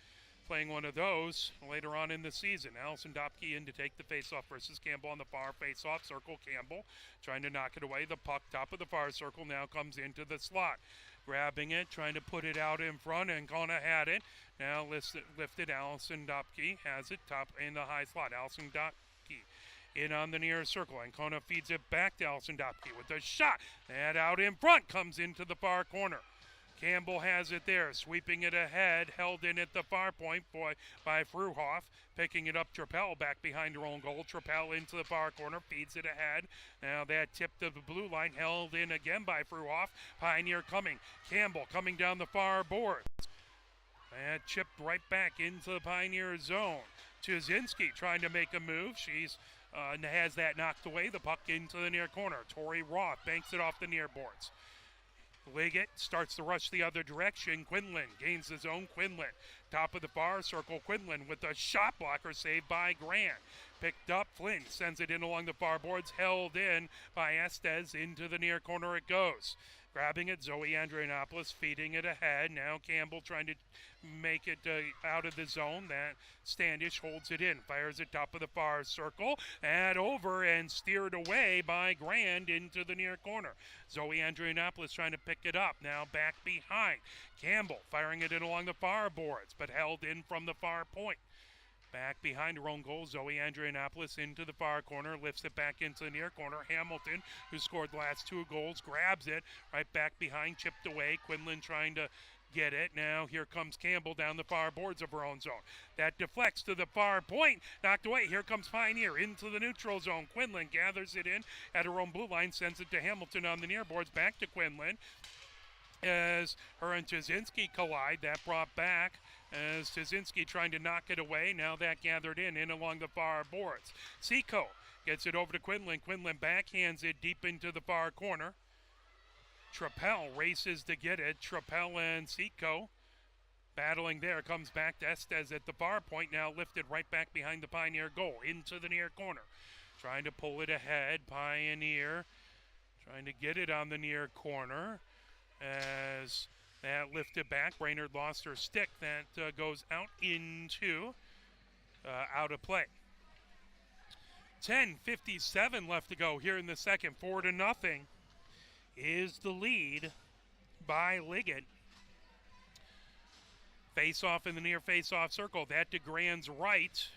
playing one of those later on in the season. Allison Dopke in to take the face-off versus Campbell on the far face-off circle. Campbell trying to knock it away. The puck, top of the far circle, now comes into the slot. Grabbing it, trying to put it out in front, and Kona had it. Now lifted. Allison Dopke has it, top in the high slot. Allison Dopke in on the near circle, and Kona feeds it back to Allison Dopke with a shot. And out in front, comes into the far corner. Campbell has it there, sweeping it ahead, held in at the far point by Fruhoff, picking it up. Trappell back behind her own goal. Trappell into the far corner, feeds it ahead. Now that tip to the blue line, held in again by Fruhoff. Pioneer coming. Campbell coming down the far boards. And chipped right back into the Pioneer zone. Tuzinski trying to make a move. She's has that knocked away. The puck into the near corner. Tori Roth banks it off the near boards. Liggett starts to rush the other direction. Quinlan gains his own. Quinlan, top of the far circle. Quinlan with a shot blocker saved by Grant. Picked up. Flynn sends it in along the far boards. Held in by Estes. Into the near corner it goes. Grabbing it, Zoe Andrianopoulos feeding it ahead. Now Campbell trying to make it out of the zone. That Standish holds it in, fires it top of the far circle, and over and steered away by Grand into the near corner. Zoe Andrianopoulos trying to pick it up. Now back behind. Campbell firing it in along the far boards, but held in from the far point. Back behind her own goal, Zoe Andrianopoulos into the far corner, lifts it back into the near corner. Hamilton, who scored the last 2 goals, grabs it right back behind, chipped away. Quinlan trying to get it. Now here comes Campbell down the far boards of her own zone. That deflects to the far point, knocked away. Here comes Pioneer into the neutral zone. Quinlan gathers it in at her own blue line, sends it to Hamilton on the near boards, back to Quinlan. As her and Tuzinski collide, that brought back as Tuzinski trying to knock it away. Now that gathered in along the far boards. Seco gets it over to Quinlan. Quinlan backhands it deep into the far corner. Trappell races to get it. Trappell and Seco battling there. Comes back to Estes at the far point. Now lifted right back behind the Pioneer goal into the near corner. Trying to pull it ahead. Pioneer trying to get it on the near corner. As that lifted back, Brainerd lost her stick. That goes out out of play. 10:57 left to go here in the second. 4-0 is the lead by Liggett. Face-off in the near face-off circle. That to Grand's right.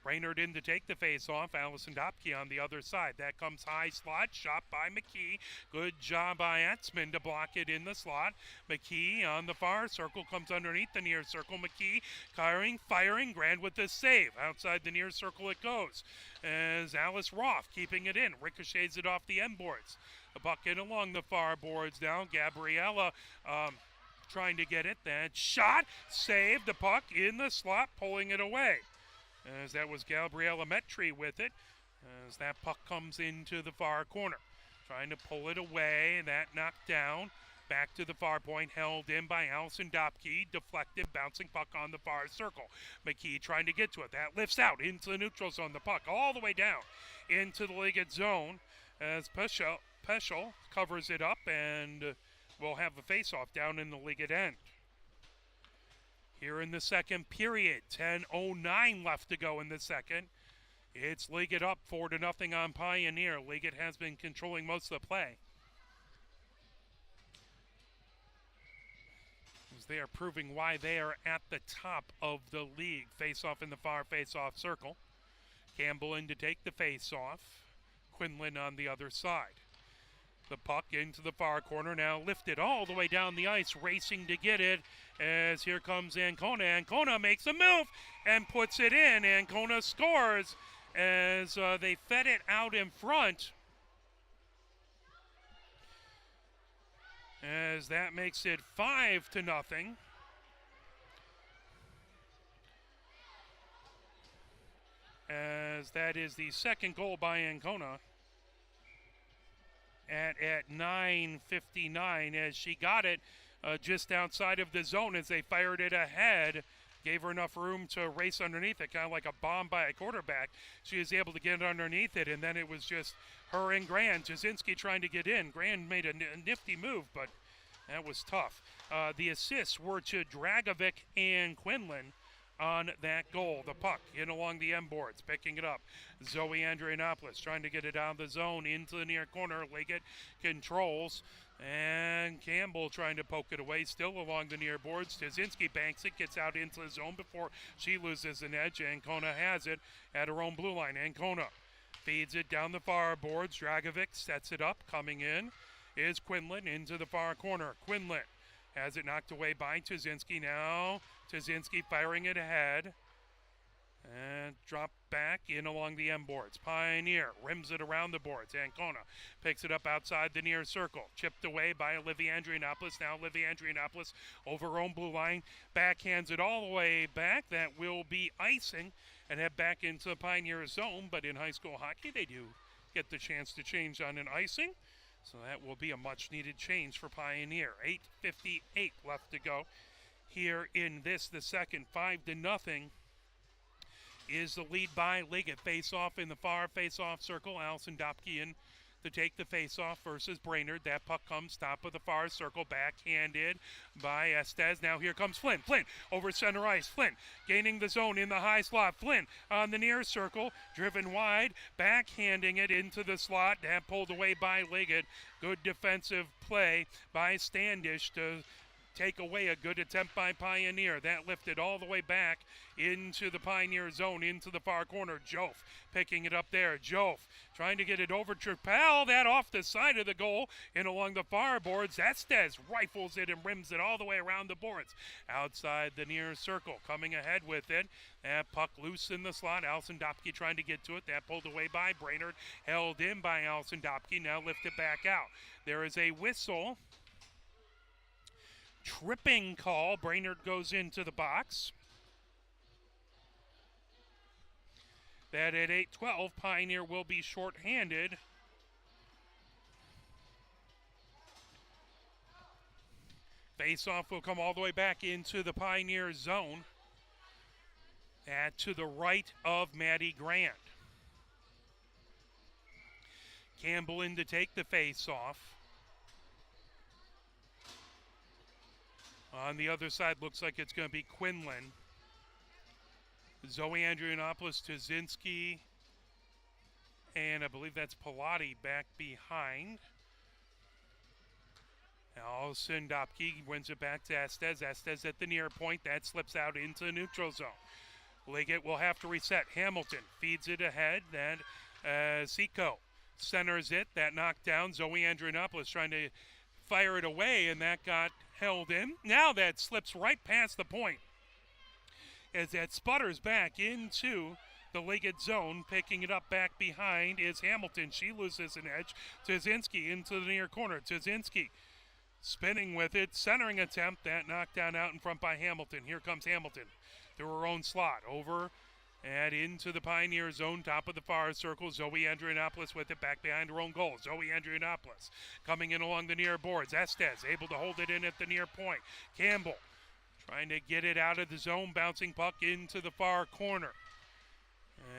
Brainerd in to take the face-off. Allison Dopke on the other side. That comes high slot. Shot by McKee. Good job by Etzman to block it in the slot. McKee on the far circle. Comes underneath the near circle. McKee firing. Grand with the save. Outside the near circle it goes. As Alice Roth keeping it in. Ricochets it off the end boards. A puck in along the far boards now. Gabriella trying to get it. That shot. Saved. The puck in the slot. Pulling it away. As that was Gabriella Metri with it, as that puck comes into the far corner. Trying to pull it away, that knocked down. Back to the far point, held in by Allison Dopke. Deflected, bouncing puck on the far circle. McKee trying to get to it. That lifts out into the neutral zone. The puck all the way down into the Liggett zone as Peschel covers it up and will have a face-off down in the Liggett end. Here in the second period, 10:09 left to go in the second. It's Liggett up 4-0 on Pioneer. Liggett has been controlling most of the play. As they are proving why they are at the top of the league. Face-off in the far face-off circle. Campbell in to take the face-off. Quinlan on the other side. The puck into the far corner, now lifted all the way down the ice, racing to get it, as here comes Ancona. Ancona makes a move and puts it in. Ancona scores as they fed it out in front. As that makes it 5-0. As that is the second goal by Ancona. At 9:59 as she got it just outside of the zone as they fired it ahead gave her enough room to race underneath it, kind of like a bomb by a quarterback. She was able to get underneath it, and then it was just her and Grand. Jasinski trying to get in. Grand made a nifty move, but that was tough. The assists were to Dragovic and Quinlan on that goal. The puck in along the M boards, picking it up. Zoe Andrianopoulos trying to get it out of the zone into the near corner. Liggett controls, and Campbell trying to poke it away, still along the near boards. Tazinski banks it, gets out into the zone before she loses an edge. Ancona has it at her own blue line. Ancona feeds it down the far boards. Dragovic sets it up. Coming in is Quinlan into the far corner. Quinlan has it knocked away by Tazinski. Now Tazinski firing it ahead. And drop back in along the M boards. Pioneer rims it around the boards. Ancona picks it up outside the near circle. Chipped away by Olivia Andrianopoulos. Now Olivia Andrianopoulos over her own blue line. Backhands it all the way back. That will be icing and head back into the Pioneer zone. But in high school hockey, they do get the chance to change on an icing. So that will be a much-needed change for Pioneer. 8:58 left to go here in this, the second. 5-0 is the lead by Liggett. Face-off in the far face-off circle. Allison Dopke in to take the face-off versus Brainerd. That puck comes top of the far circle, backhanded by Estes. Now here comes Flynn. Flynn over center ice. Flynn gaining the zone in the high slot. Flynn on the near circle, driven wide, backhanding it into the slot. That pulled away by Liggett. Good defensive play by Standish to take away a good attempt by Pioneer. That lifted all the way back into the Pioneer zone, into the far corner. Joff picking it up there. Joff trying to get it over Tripel. That off the side of the goal and along the far boards. Estes rifles it and rims it all the way around the boards. Outside the near circle, coming ahead with it. That puck loose in the slot. Allison Dopke trying to get to it. That pulled away by Brainerd. Held in by Allison Dopke. Now lifted back out. There is a whistle. Tripping call. Brainerd goes into the box. That at 8:12, Pioneer will be shorthanded. Face-off will come all the way back into the Pioneer zone. To the right of Maddie Grant. Campbell in to take the face-off. On the other side, looks like it's going to be Quinlan. Zoe Andrianopoulos, Tazinski, and I believe that's Pilati back behind. Allison Dopke wins it back to Estes. Estes at the near point. That slips out into the neutral zone. Liggett will have to reset. Hamilton feeds it ahead. Then Seco centers it. That knocked down. Zoe Andrianopoulos trying to fire it away, and that got held in. Now that slips right past the point as that sputters back into the Liggett zone. Picking it up back behind is Hamilton. She loses an edge. Tazinski into the near corner. Tazinski spinning with it. Centering attempt. That knocked down out in front by Hamilton. Here comes Hamilton through her own slot. Over and into the Pioneer zone, top of the far circle. Zoe Andrianopoulos with it back behind her own goal. Zoe Andrianopoulos coming in along the near boards. Estes able to hold it in at the near point. Campbell trying to get it out of the zone, bouncing puck into the far corner.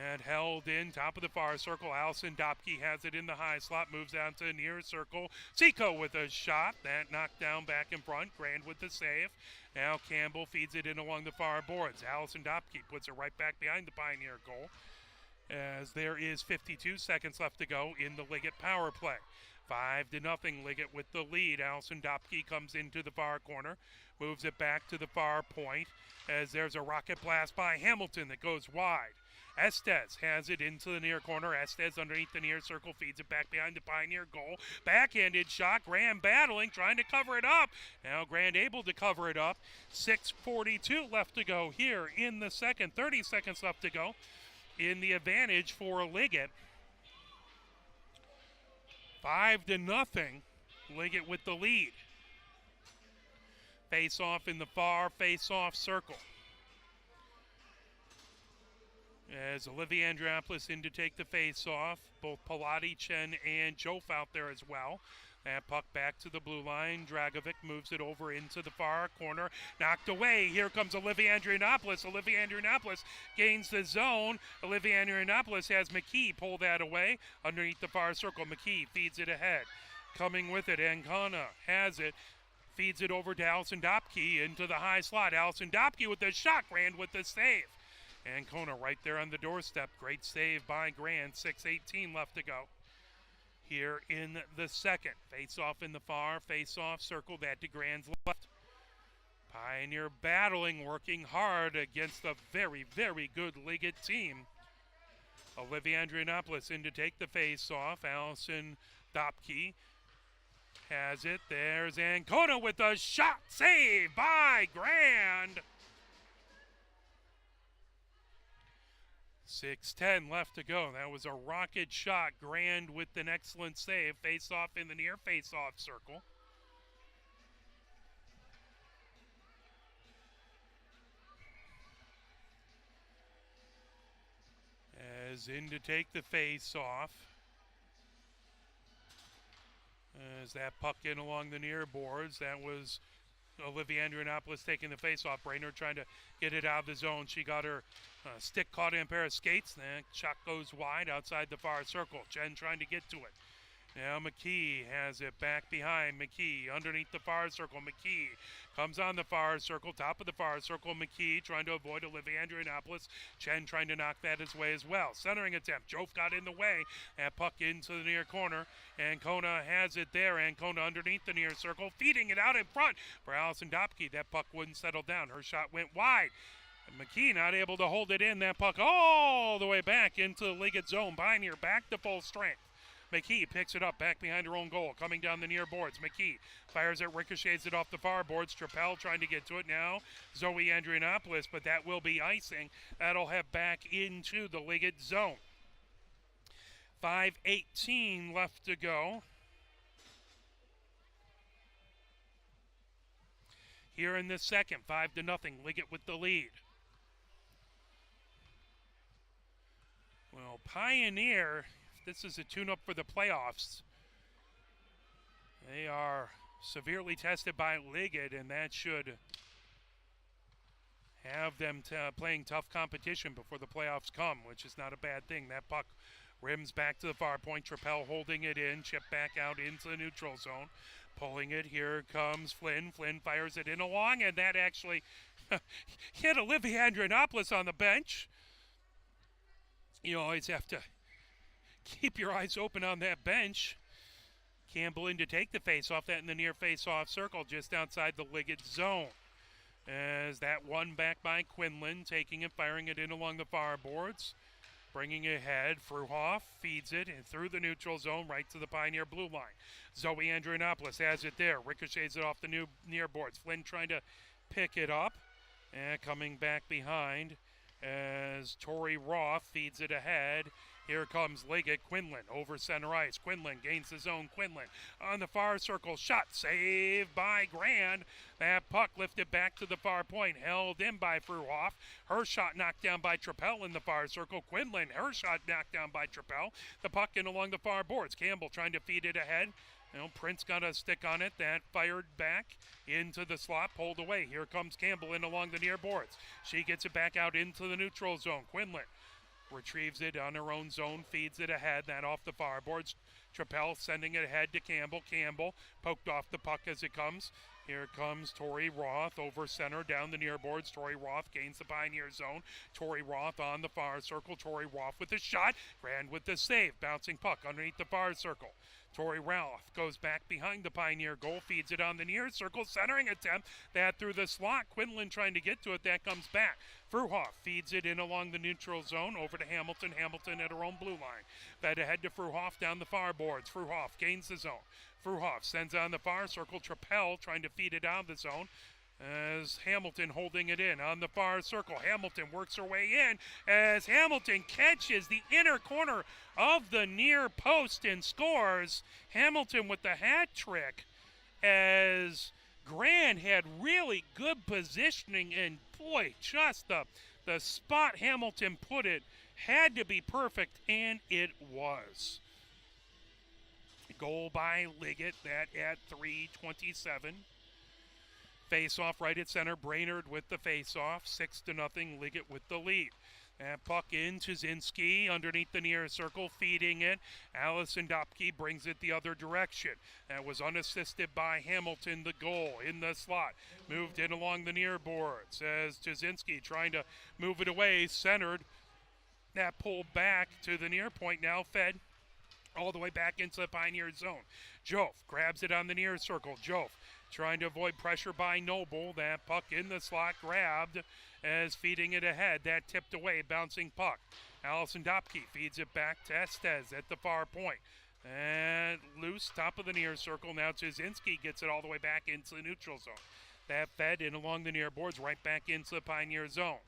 And held in, top of the far circle. Allison Dopke has it in the high slot, moves down to the near circle. Seco with a shot, that knocked down back in front. Grand with the save. Now Campbell feeds it in along the far boards. Allison Dopke puts it right back behind the Pioneer goal, as there is 52 seconds left to go in the Liggett power play. 5-0 Liggett with the lead. Allison Dopke comes into the far corner, moves it back to the far point, as there's a rocket blast by Hamilton that goes wide. Estes has it into the near corner. Estes underneath the near circle feeds it back behind the Pioneer goal. Backhanded shot. Grand battling, trying to cover it up. Now Grand able to cover it up. 6:42 left to go here in the second. 30 seconds left to go in the advantage for Liggett. 5-0. Liggett with the lead. Face-off in the far face-off circle. As Olivia Andrianopoulos in to take the face-off. Both Pilati, Chen, and Joff out there as well. That puck back to the blue line. Dragovic moves it over into the far corner. Knocked away. Here comes Olivia Andrianopoulos. Olivia Andrianopoulos gains the zone. Olivia Andrianopoulos has McKee pull that away underneath the far circle. McKee feeds it ahead. Coming with it, Ancona has it. Feeds it over to Allison Dopke into the high slot. Allison Dopke with the shot. Grand with the save. Ancona right there on the doorstep. Great save by Grand. 6:18 left to go here in the second. Face-off in the far, face-off circle that to Grand's left. Pioneer battling, working hard against a very, very good Liggett team. Olivia Andrianopoulos in to take the face-off. Allison Dopke has it. There's Ancona with a shot. Save by Grand. 6:10 left to go. That was a rocket shot. Grand with an excellent save. Face-off in the near face-off circle. As in to take the face-off. As that puck in along the near boards. That was Olivia Andrianopoulos taking the face-off. Brainerd trying to get it out of the zone. She got her stick caught in a pair of skates. That shot goes wide outside the far circle. Jen trying to get to it. Now McKee has it back behind. McKee underneath the far circle. McKee comes on the far circle, top of the far circle. McKee trying to avoid Olivia Andrianopoulos. Chen trying to knock that his way as well. Centering attempt. Jove got in the way. That puck into the near corner. Ancona has it there. Ancona underneath the near circle, feeding it out in front for Allison Dopke. That puck wouldn't settle down. Her shot went wide. McKee not able to hold it in. That puck all the way back into the Liggett zone. Pioneer back to full strength. McKee picks it up back behind her own goal, coming down the near boards. McKee fires it, ricochets it off the far boards. Trappell trying to get to it now. Zoe Andrianopoulos, but that will be icing. That'll head back into the Liggett zone. 5:18 left to go. Here in the second, 5-0. Liggett with the lead. Well, Pioneer, this is a tune-up for the playoffs. They are severely tested by Liggett, and that should have them playing tough competition before the playoffs come, which is not a bad thing. That puck rims back to the far point. Trappell holding it in, chip back out into the neutral zone. Pulling it, here comes Flynn. Flynn fires it in along, and that actually hit Olivia Andrianopoulos on the bench. You always have to keep your eyes open on that bench. Campbell in to take the face-off, that in the near face-off circle just outside the Liggett zone. As that one back by Quinlan, taking it, firing it in along the far boards. Bringing it ahead, Fruhoff feeds it and through the neutral zone right to the Pioneer blue line. Zoe Andrianopoulos has it there, ricochets it off the near boards. Flynn trying to pick it up and coming back behind as Tori Roth feeds it ahead. Here comes Liggett. Quinlan over center ice. Quinlan gains the zone. Quinlan on the far circle. Shot saved by Grand. That puck lifted back to the far point. Held in by Fruhoff. Her shot knocked down by Trappell in the far circle. Quinlan, her shot knocked down by Trappell. The puck in along the far boards. Campbell trying to feed it ahead. Prince got a stick on it. That fired back into the slot, pulled away. Here comes Campbell in along the near boards. She gets it back out into the neutral zone. Quinlan retrieves it on her own zone, feeds it ahead, that off the far boards. Trappell sending it ahead to Campbell. Campbell poked off the puck as it comes. Here comes Tori Roth over center down the near boards. Tori Roth gains the Pioneer zone. Tori Roth on the far circle. Tori Roth with the shot. Grand with the save. Bouncing puck underneath the far circle. Tori Roth goes back behind the Pioneer goal, feeds it on the near circle, centering attempt, that through the slot. Quinlan trying to get to it, that comes back. Fruhoff feeds it in along the neutral zone, over to Hamilton. Hamilton at her own blue line. That ahead to Fruhoff down the far boards. Fruhoff gains the zone. Fruhoff sends on the far circle. Trappell trying to feed it out of the zone. As Hamilton holding it in on the far circle. Hamilton works her way in as Hamilton catches the inner corner of the near post and scores. Hamilton with the hat trick as Grand had really good positioning, and boy, just the spot Hamilton put it had to be perfect, and it was. Goal by Liggett, that at 3:27. Face-off right at center. Brainerd with the face-off. 6-0. Liggett with the lead. And puck in. Jasinski underneath the near circle, feeding it. Allison Dopke brings it the other direction. That was unassisted by Hamilton, the goal in the slot. Moved in along the near boards as Jasinski trying to move it away. Centered. That pulled back to the near point. Now fed all the way back into the Pioneer zone. Joff grabs it on the near circle. Joff trying to avoid pressure by Noble. That puck in the slot, grabbed as feeding it ahead. That tipped away, bouncing puck. Allison Dopke feeds it back to Estes at the far point. And loose, top of the near circle. Now Jasinski gets it all the way back into the neutral zone. That fed in along the near boards, right back into the Pioneer zone.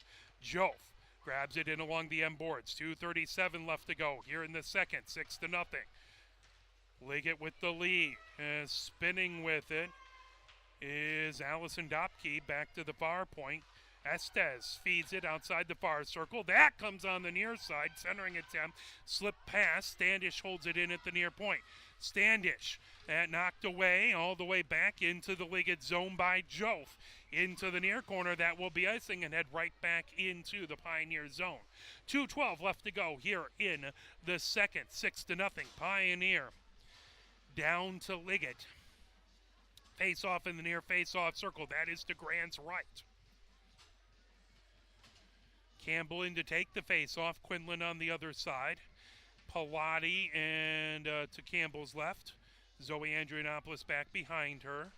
Joff grabs it in along the end boards. 2:37 left to go here in the second. 6-0. Liggett with the lead. Spinning with it is Allison Dopke back to the far point. Estes feeds it outside the far circle. That comes on the near side. Centering attempt. Slip pass. Standish holds it in at the near point. Standish. That knocked away all the way back into the Liggett zone by Joff. Into the near corner. That will be icing and head right back into the Pioneer zone. 2:12 left to go here in the second. 6-0. Pioneer down to Liggett. Face-off in the near face-off circle. That is to Grant's right. Campbell in to take the face-off. Quinlan on the other side. Pilati and to Campbell's left. Zoe Andrianopoulos back behind her.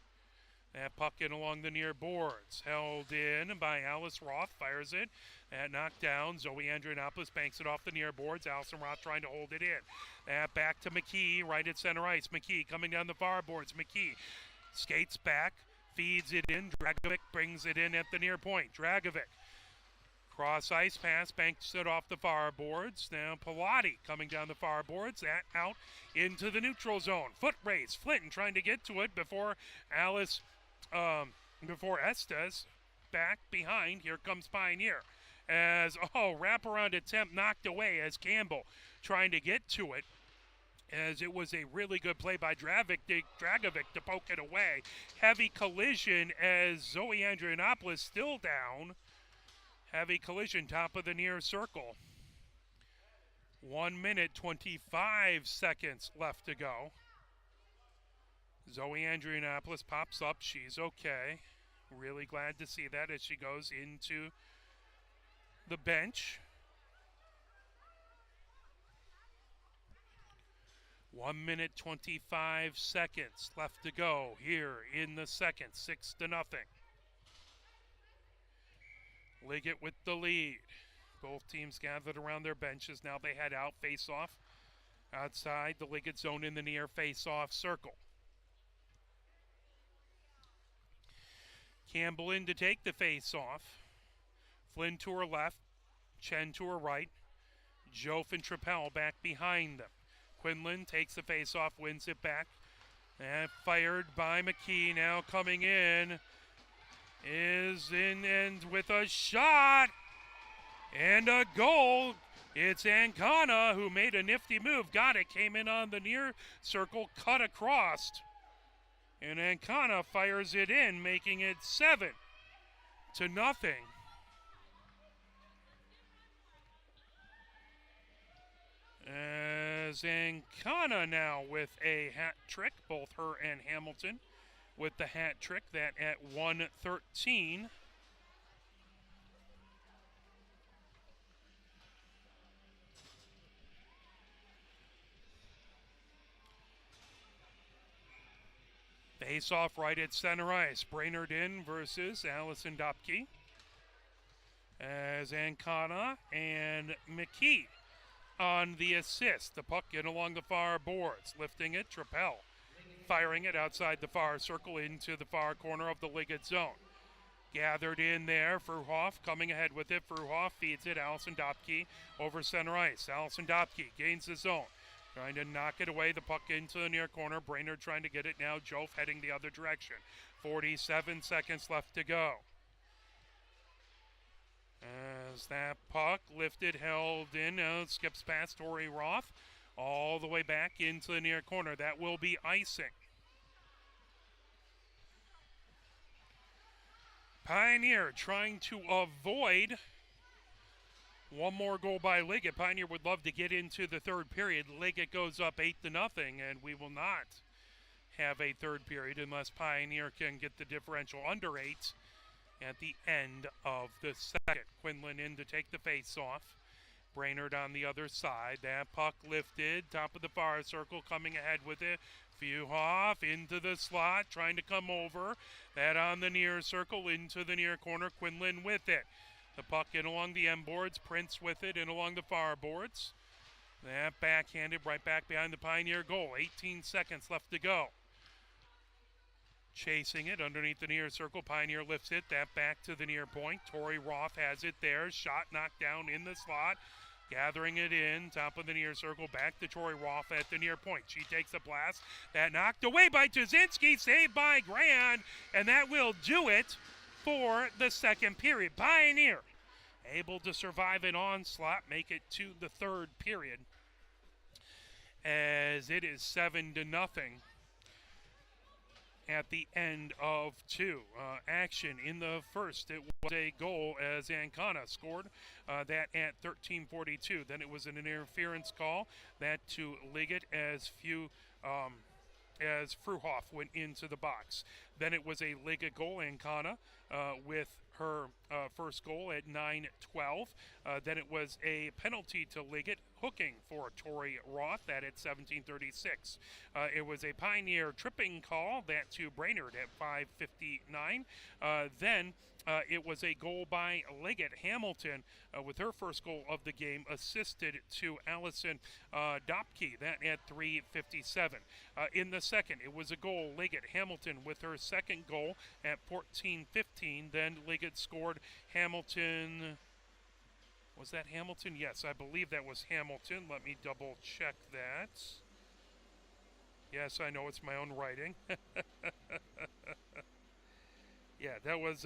That puck in along the near boards. Held in by Alice Roth. Fires it. That knocked down. Zoe Andrianopoulos banks it off the near boards. Allison Roth trying to hold it in. That back to McKee right at center ice. McKee coming down the far boards. McKee skates back. Feeds it in. Dragovic brings it in at the near point. Dragovic. Cross ice pass, banks it off the far boards. Now Pilati coming down the far boards. That out into the neutral zone. Foot race. Flinton trying to get to it before Estes back behind. Here comes Pioneer. As, wraparound attempt knocked away as Campbell trying to get to it. As it was a really good play by Dragovic to poke it away. Heavy collision as Zoe Andrianopoulos still down. Heavy collision, top of the near circle. 1 minute, 25 seconds left to go. Zoe Andrianopoulos pops up. She's okay. Really glad to see that as she goes into the bench. 1 minute, 25 seconds left to go here in the second. 6-0. Liggett with the lead. Both teams gathered around their benches. Now they head out, face off outside the Liggett zone in the near face-off circle. Campbell in to take the face-off. Flynn to her left, Chen to her right. Joff and Trappell back behind them. Quinlan takes the face-off, wins it back. And fired by McKee, now coming in. Is in and with a shot and a goal. It's Ancona who made a nifty move. Got it, came in on the near circle, cut across. And Ancona fires it in, making it 7-0. As Ancona now with a hat trick, both her and Hamilton with the hat trick, that at 1:13. Face off right at center ice. Brainerd in versus Allison Dopke. As Ancona and McKee on the assist. The puck in along the far boards. Lifting it, Trappell. Firing it outside the far circle into the far corner of the Liggett zone. Gathered in there, Fruhoff coming ahead with it. Fruhoff feeds it, Allison Dopke over center ice. Allison Dopke gains the zone. Trying to knock it away, the puck into the near corner. Brainerd trying to get it now. Joff heading the other direction. 47 seconds left to go. As that puck lifted, held in, skips past Tori Roth. all the way back into the near corner. That will be icing. Pioneer trying to avoid one more goal by Liggett. Pioneer would love to get into the third period. Liggett goes up 8-0, and we will not have a third period unless Pioneer can get the differential under 8 at the end of the second. Quinlan in to take the face-off. Brainerd on the other side. That puck lifted, top of the far circle, coming ahead with it. Feuhoff into the slot, trying to come over. That on the near circle, into the near corner. Quinlan with it. The puck in along the end boards. Prince with it in along the far boards. That backhanded right back behind the Pioneer goal. 18 seconds left to go. Chasing it underneath the near circle. Pioneer lifts it. That back to the near point. Tori Roth has it there. Shot knocked down in the slot. Gathering it in, top of the near circle, back to Tori Roth at the near point. She takes a blast. That knocked away by Jasinski, saved by Grand, and that will do it for the second period. Pioneer able to survive an onslaught, make it to the third period, as it is 7-0 at the end of two. Action in the first, it was a goal as Ancona scored that at 13:42. Then it was an interference call that to Liggett as Fruhoff went into the box. Then it was a Liggett goal, Ancona with her first goal at 9:12. Then it was a penalty to Liggett, hooking for Tori Roth, that at 17:36. It was a Pioneer tripping call, that to Brainerd at 5:59. Then it was a goal by Liggett. Hamilton, with her first goal of the game, assisted to Allison Dopke, that at 3:57. In the second, it was a goal, Liggett. Hamilton with her second goal at 14:15. Then Liggett scored. Hamilton, was that Hamilton? Yes, I believe that was Hamilton. Let me double check that. Yes, I know it's my own writing. Yeah, that was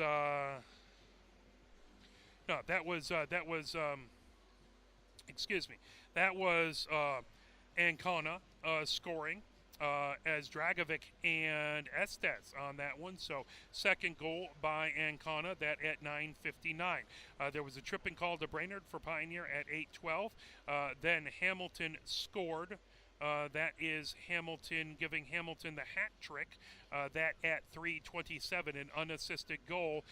excuse me. That was Ancona scoring as Dragovic and Estes on that one. So second goal by Ancona, that at 9:59. There was a tripping call to Brainerd for Pioneer at 8:12. Then Hamilton scored. That is Hamilton, giving Hamilton the hat trick, that at 3:27, an unassisted goal.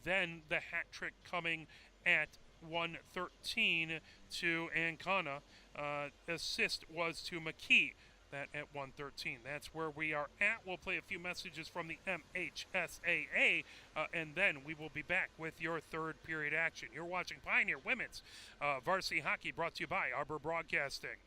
Then the hat trick coming at 1:13 to Ancona. Assist was to McKee, that at 1:13. That's where we are at. We'll play a few messages from the MHSAA, and then we will be back with your third period action. You're watching Pioneer Women's Varsity Hockey, brought to you by Arbor Broadcasting.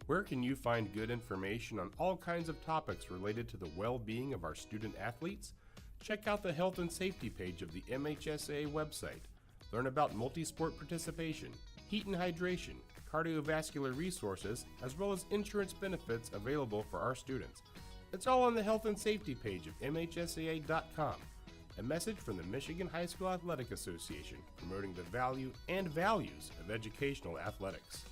Where can you find good information on all kinds of topics related to the well-being of our student athletes? Check out the health and safety page of the MHSAA website. Learn about multi-sport participation, heat and hydration, cardiovascular resources, as well as insurance benefits available for our students. It's all on the health and safety page of MHSAA.com. A message from the Michigan High School Athletic Association, promoting the value and values of educational athletics.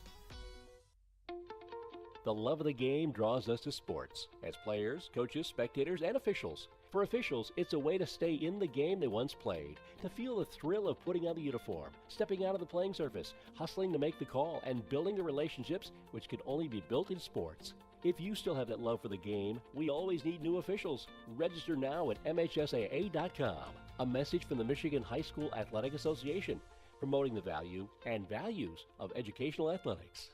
The love of the game draws us to sports, as players, coaches, spectators, and officials. For officials, it's a way to stay in the game they once played, to feel the thrill of putting on the uniform, stepping out of the playing surface, hustling to make the call, and building the relationships which can only be built in sports. If you still have that love for the game, we always need new officials. Register now at MHSAA.com. A message from the Michigan High School Athletic Association, promoting the value and values of educational athletics.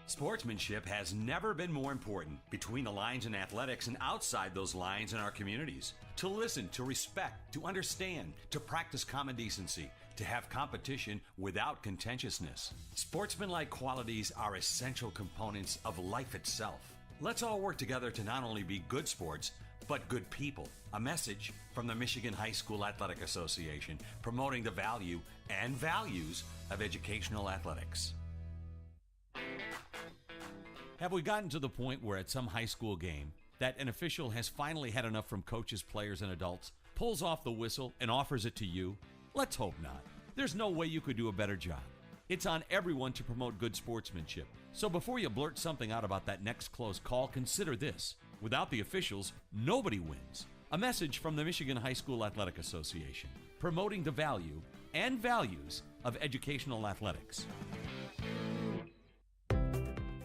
Sportsmanship has never been more important between the lines in athletics and outside those lines in our communities. To listen, to respect, to understand, to practice common decency, to have competition without contentiousness. Sportsmanlike qualities are essential components of life itself. Let's all work together to not only be good sports, but good people. A message from the Michigan High School Athletic Association, promoting the value and values of educational athletics. Have we gotten to the point where at some high school game that an official has finally had enough from coaches, players, and adults, pulls off the whistle, and offers it to you? Let's hope not. There's no way you could do a better job. It's on everyone to promote good sportsmanship. So before you blurt something out about that next close call, consider this. Without the officials, nobody wins. A message from the Michigan High School Athletic Association, promoting the value and values of educational athletics.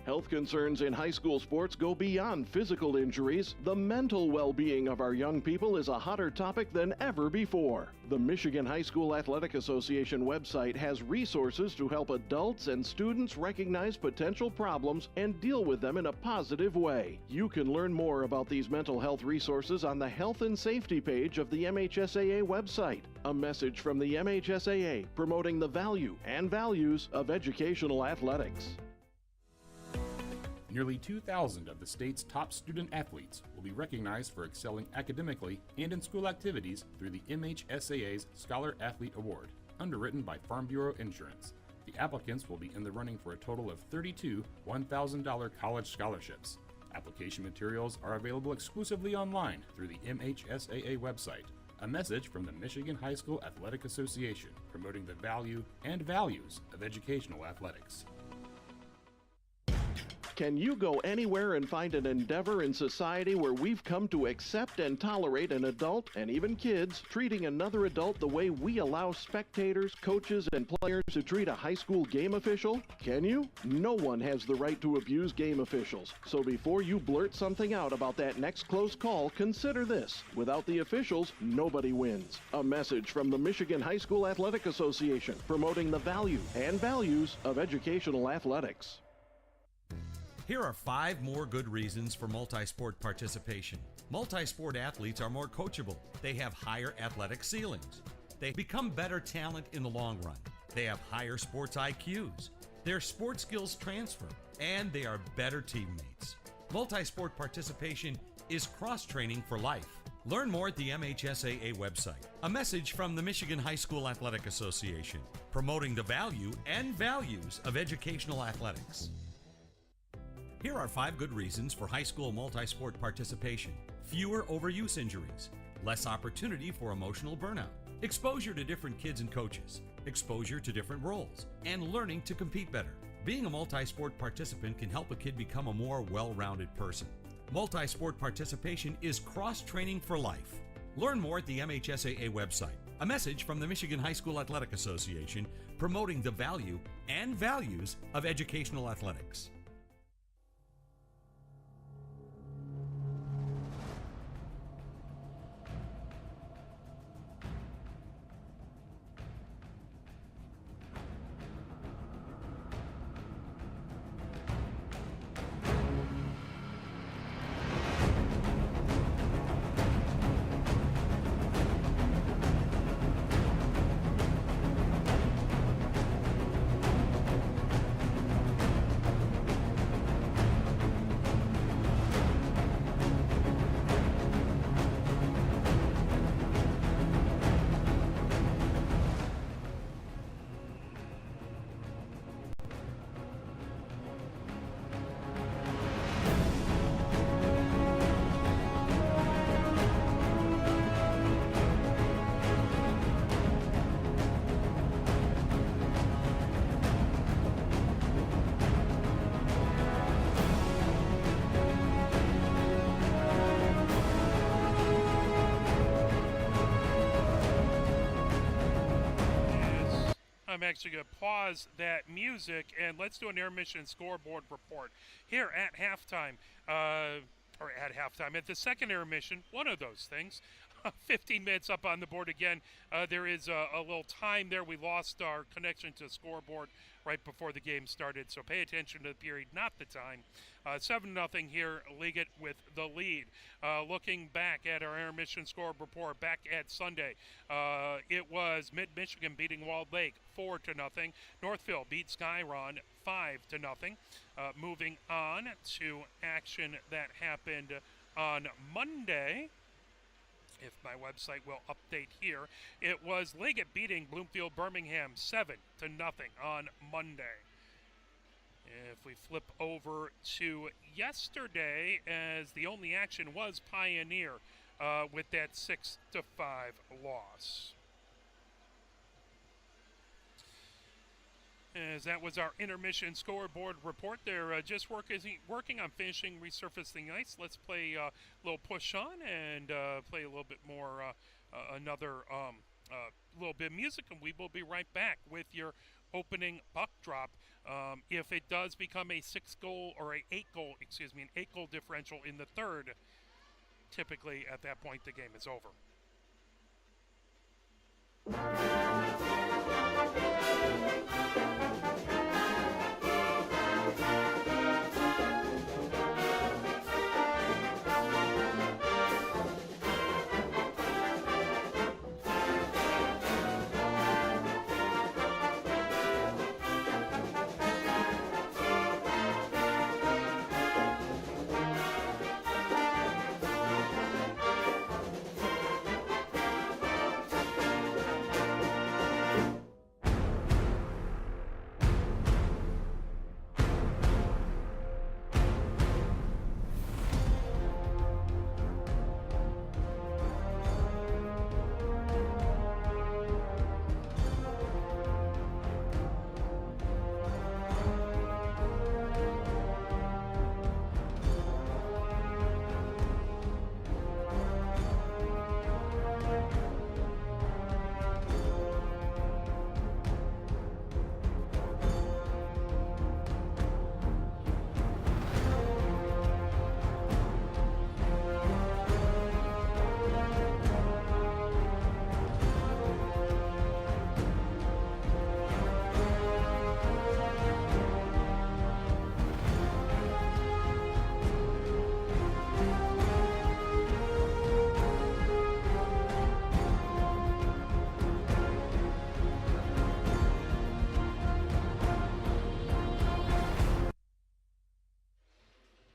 Health concerns in high school sports go beyond physical injuries. The mental well-being of our young people is a hotter topic than ever before. The Michigan High School Athletic Association website has resources to help adults and students recognize potential problems and deal with them in a positive way. You can learn more about these mental health resources on the Health and Safety page of the MHSAA website. A message from the MHSAA promoting the value and values of educational athletics. Nearly 2,000 of the state's top student athletes will be recognized for excelling academically and in school activities through the MHSAA's Scholar Athlete Award, underwritten by Farm Bureau Insurance. The applicants will be in the running for a total of 32 $1,000 college scholarships. Application materials are available exclusively online through the MHSAA website. A message from the Michigan High School Athletic Association, promoting the value and values of educational athletics. Can you go anywhere and find an endeavor in society where we've come to accept and tolerate an adult, and even kids, treating another adult the way we allow spectators, coaches, and players to treat a high school game official? Can you? No one has the right to abuse game officials. So before you blurt something out about that next close call, consider this. Without the officials, nobody wins. A message from the Michigan High School Athletic Association, promoting the value and values of educational athletics. Here are 5 more good reasons for multi-sport participation. Multi-sport athletes are more coachable. They have higher athletic ceilings. They become better talent in the long run. They have higher sports IQs. Their sports skills transfer, and they are better teammates. Multi-sport participation is cross-training for life. Learn more at the MHSAA website. A message from the Michigan High School Athletic Association, promoting the value and values of educational athletics. Here are 5 good reasons for high school multi-sport participation. Fewer overuse injuries, less opportunity for emotional burnout, exposure to different kids and coaches, exposure to different roles, and learning to compete better. Being a multi-sport participant can help a kid become a more well-rounded person. Multi-sport participation is cross-training for life. Learn more at the MHSAA website. A message from the Michigan High School Athletic Association, promoting the value and values of educational athletics. I'm actually going to pause that music and let's do an intermission scoreboard report here at halftime. At the second intermission, one of those things. 15 minutes up on the board again. There is a little time there. We lost our connection to the scoreboard right before the game started, so pay attention to the period, not the time. 7-0 here, Liggett with the lead. Looking back at our intermission score report back at Sunday, it was Mid-Michigan beating Walled Lake 4-0. Northville beat Skyron 5-0. Moving on to action that happened on Monday, if my website will update here, it was Liggett beating Bloomfield Birmingham 7-0 on Monday. If we flip over to yesterday, as the only action was Pioneer with that 6-5 loss. As that was our intermission scoreboard report. They're just working on finishing resurfacing ice. Let's play a little push on and play a little bit more, another little bit of music, and we will be right back with your opening puck drop. If it does become a 6-goal or an 8-goal differential in the third, typically at that point the game is over.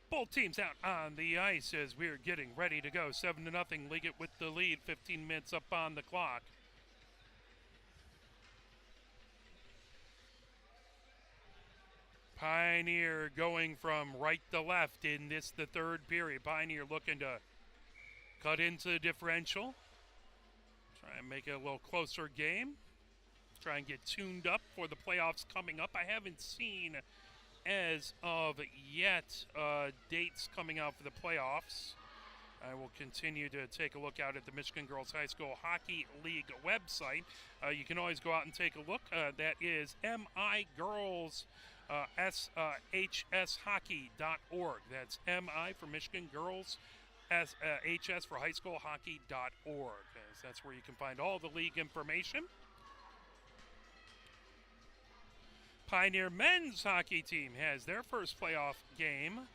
Both teams out on the ice as we're getting ready to go. 7-0, Liggett with the lead, 15 minutes up on the clock. Pioneer going from right to left in this, the third period. Pioneer looking to cut into the differential. Try and make it a little closer game. Try and get tuned up for the playoffs coming up. I haven't seen as of yet dates coming out for the playoffs. I will continue to take a look out at the Michigan Girls High School Hockey League website. You can always go out and take a look. That is migirlshshockey.org. That's MI for Michigan Girls, HS for High School Hockey.org. That's where you can find all the league information. Pioneer men's hockey team has their first playoff game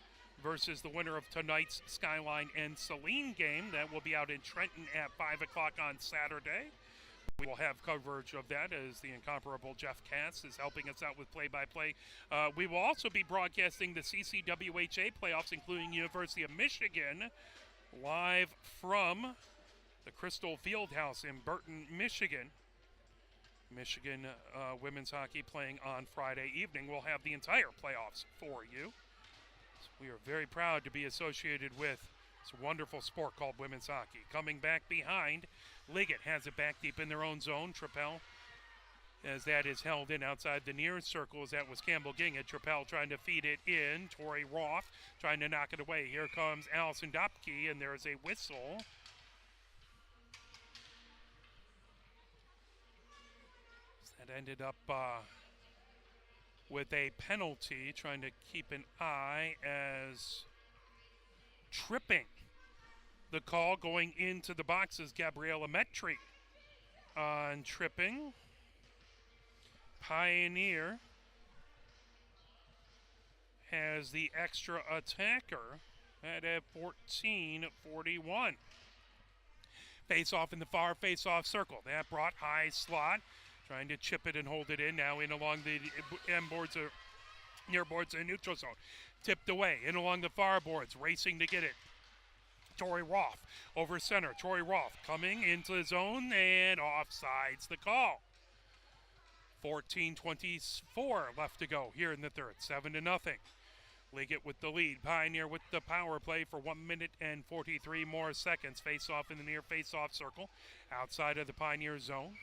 versus the winner of tonight's Skyline and Saline game. That will be out in Trenton at 5 o'clock on Saturday. We will have coverage of that as the incomparable Jeff Cass is helping us out with play-by-play. We will also be broadcasting the CCWHA playoffs, including University of Michigan, live from the Crystal Fieldhouse in Burton, Michigan. Michigan women's hockey playing on Friday evening. We'll have the entire playoffs for you. So we are very proud to be associated with this wonderful sport called women's hockey. Coming back behind, Liggett has it back deep in their own zone. Trappell, as that is held in outside the near circle, as that was Campbell Ginga. Trappell trying to feed it in. Tori Roth trying to knock it away. Here comes Allison Dopke, and there is a whistle. That ended up with a penalty, trying to keep an eye as tripping. The call going into the boxes, Gabriella Metri on tripping. Pioneer has the extra attacker at a 14-41. Face off in the far face-off circle. That brought high slot. Trying to chip it and hold it in. Now in along the end boards or near boards in neutral zone. Tipped away. In along the far boards. Racing to get it. Tori Roth over center. Tori Roth coming into the zone and offsides the call. 14:24 left to go here in the third. 7-0. Liggett with the lead. Pioneer with the power play for 1 minute and 43 more seconds. Face off in the near face off circle. Outside of the Pioneer zone.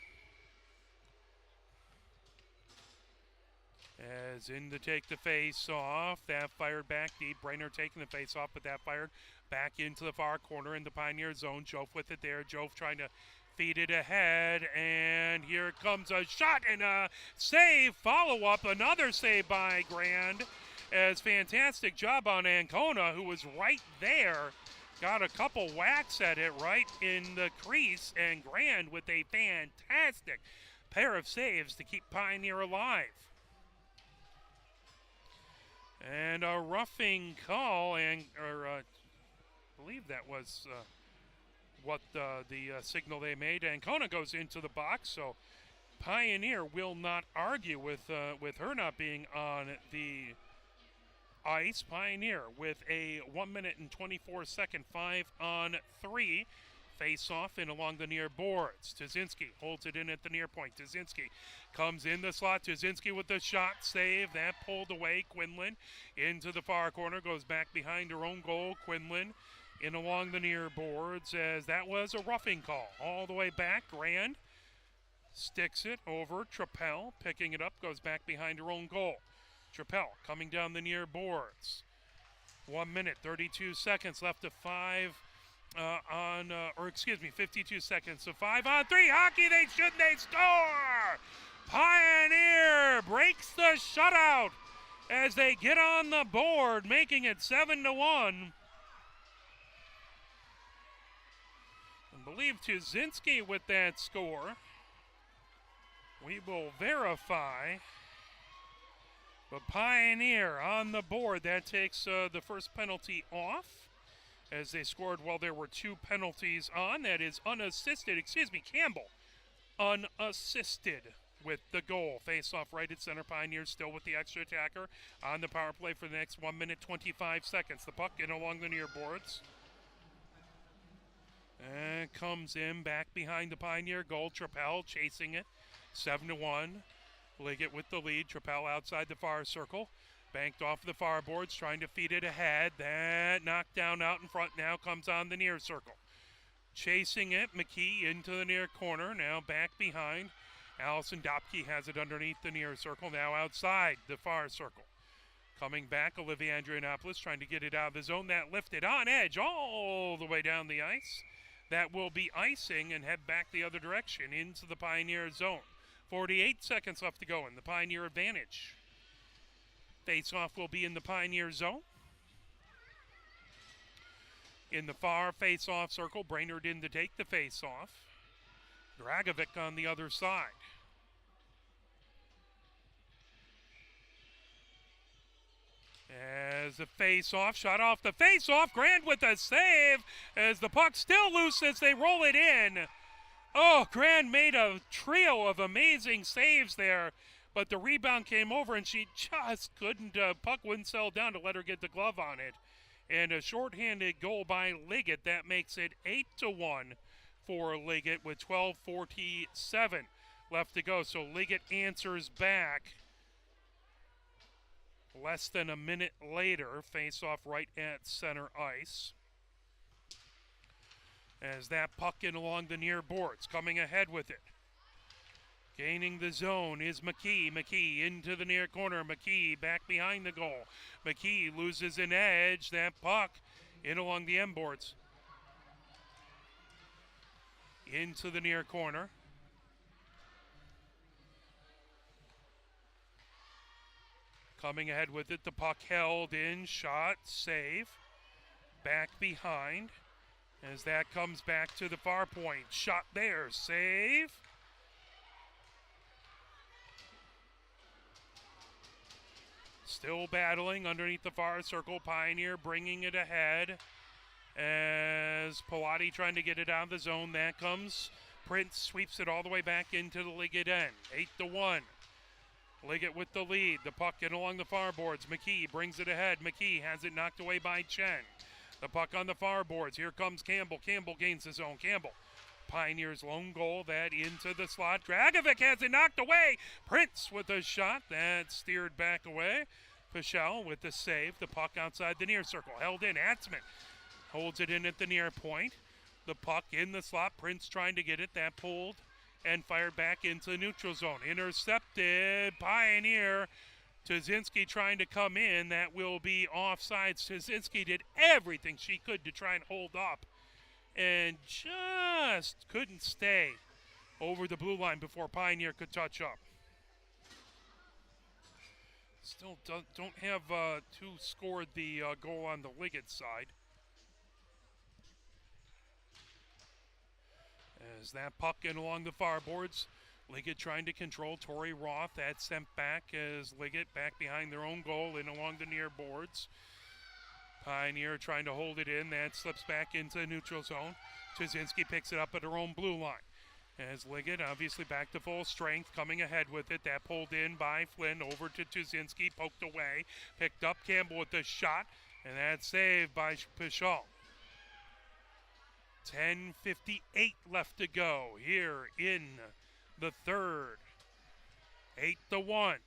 As in to take the face off. That fired back deep. Brainerd taking the face off, but that fired back into the far corner in the Pioneer zone. Jove with it there. Jove trying to feed it ahead. And here comes a shot and a save. Follow-up. Another save by Grand. As fantastic job on Ancona, who was right there. Got a couple whacks at it right in the crease. And Grand with a fantastic pair of saves to keep Pioneer alive. And a roughing call, I believe that was what the signal they made. Ancona goes into the box, so Pioneer will not argue with her not being on the ice. Pioneer with a 1 minute and 24-second 5-on-3 face-off in along the near boards. Tuzinski holds it in at the near point. Tuzinski comes in the slot. Tuzinski with the shot save. That pulled away. Quinlan into the far corner. Goes back behind her own goal. Quinlan in along the near boards as that was a roughing call. All the way back. Grand sticks it over. Trappell picking it up. Goes back behind her own goal. Trappell coming down the near boards. 1 minute, 32 seconds left to 52 seconds. So 5-on-3 hockey, they score! Pioneer breaks the shutout as they get on the board, making it 7-1. I believe Tuzinski with that score. We will verify. But Pioneer on the board, that takes the first penalty off, as they scored while there were two penalties on. That is Campbell unassisted with the goal. Face off right at center. Pioneers still with the extra attacker on the power play for the next 1 minute, 25 seconds. The puck in along the near boards. And comes in back behind the Pioneer goal. Trappell chasing it. 7-1. Liggett with the lead. Trappell outside the far circle. Banked off the far boards, trying to feed it ahead. That knocked down out in front now comes on the near circle. Chasing it, McKee into the near corner. Now back behind. Allison Dopke has it underneath the near circle. Now outside the far circle. Coming back, Olivia Andrianopoulos trying to get it out of the zone. That lifted on edge all the way down the ice. That will be icing and head back the other direction into the Pioneer zone. 48 seconds left to go in the Pioneer advantage. Face-off will be in the Pioneer zone. In the far face-off circle, Brainerd in to take the face-off. Dragovic on the other side. As the face-off, shot off the face-off. Grand with a save as the puck still loose as they roll it in. Oh, Grand made a trio of amazing saves there, but the rebound came over and she just couldn't, puck wouldn't settle down to let her get the glove on it. And a shorthanded goal by Liggett, that makes it 8-1 for Liggett with 12:47 left to go. So Liggett answers back less than a minute later, face off right at center ice. As that puck in along the near boards, coming ahead with it. Gaining the zone is McKee. McKee into the near corner. McKee back behind the goal. McKee loses an edge. That puck in along the end boards. Into the near corner. Coming ahead with it. The puck held in. Shot. Save. Back behind. As that comes back to the far point. Shot there. Save. Still battling underneath the far circle. Pioneer bringing it ahead. As Pilati trying to get it out of the zone. That comes. Prince sweeps it all the way back into the Liggett end. 8-1. Liggett with the lead. The puck in along the far boards. McKee brings it ahead. McKee has it knocked away by Chen. The puck on the far boards. Here comes Campbell. Campbell gains the zone. Campbell. Pioneers' lone goal. That into the slot. Dragovic has it knocked away. Prince with a shot. That steered back away. Pichel with the save. The puck outside the near circle. Held in. Atzman holds it in at the near point. The puck in the slot. Prince trying to get it. That pulled and fired back into the neutral zone. Intercepted. Pioneer Tuzinski trying to come in. That will be offside. Tuzinski did everything she could to try and hold up and just couldn't stay over the blue line before Pioneer could touch up. Still don't have who scored the goal on the Liggett side. As that puck in along the far boards, Liggett trying to control Tori Roth. That's sent back as Liggett back behind their own goal and along the near boards. Pioneer trying to hold it in. That slips back into the neutral zone. Tuzinski picks it up at her own blue line. As Liggett obviously back to full strength, coming ahead with it. That pulled in by Flynn over to Tuzinski, poked away. Picked up Campbell with the shot, and that's saved by Pichal. 10:58 left to go here in the third. 8-1.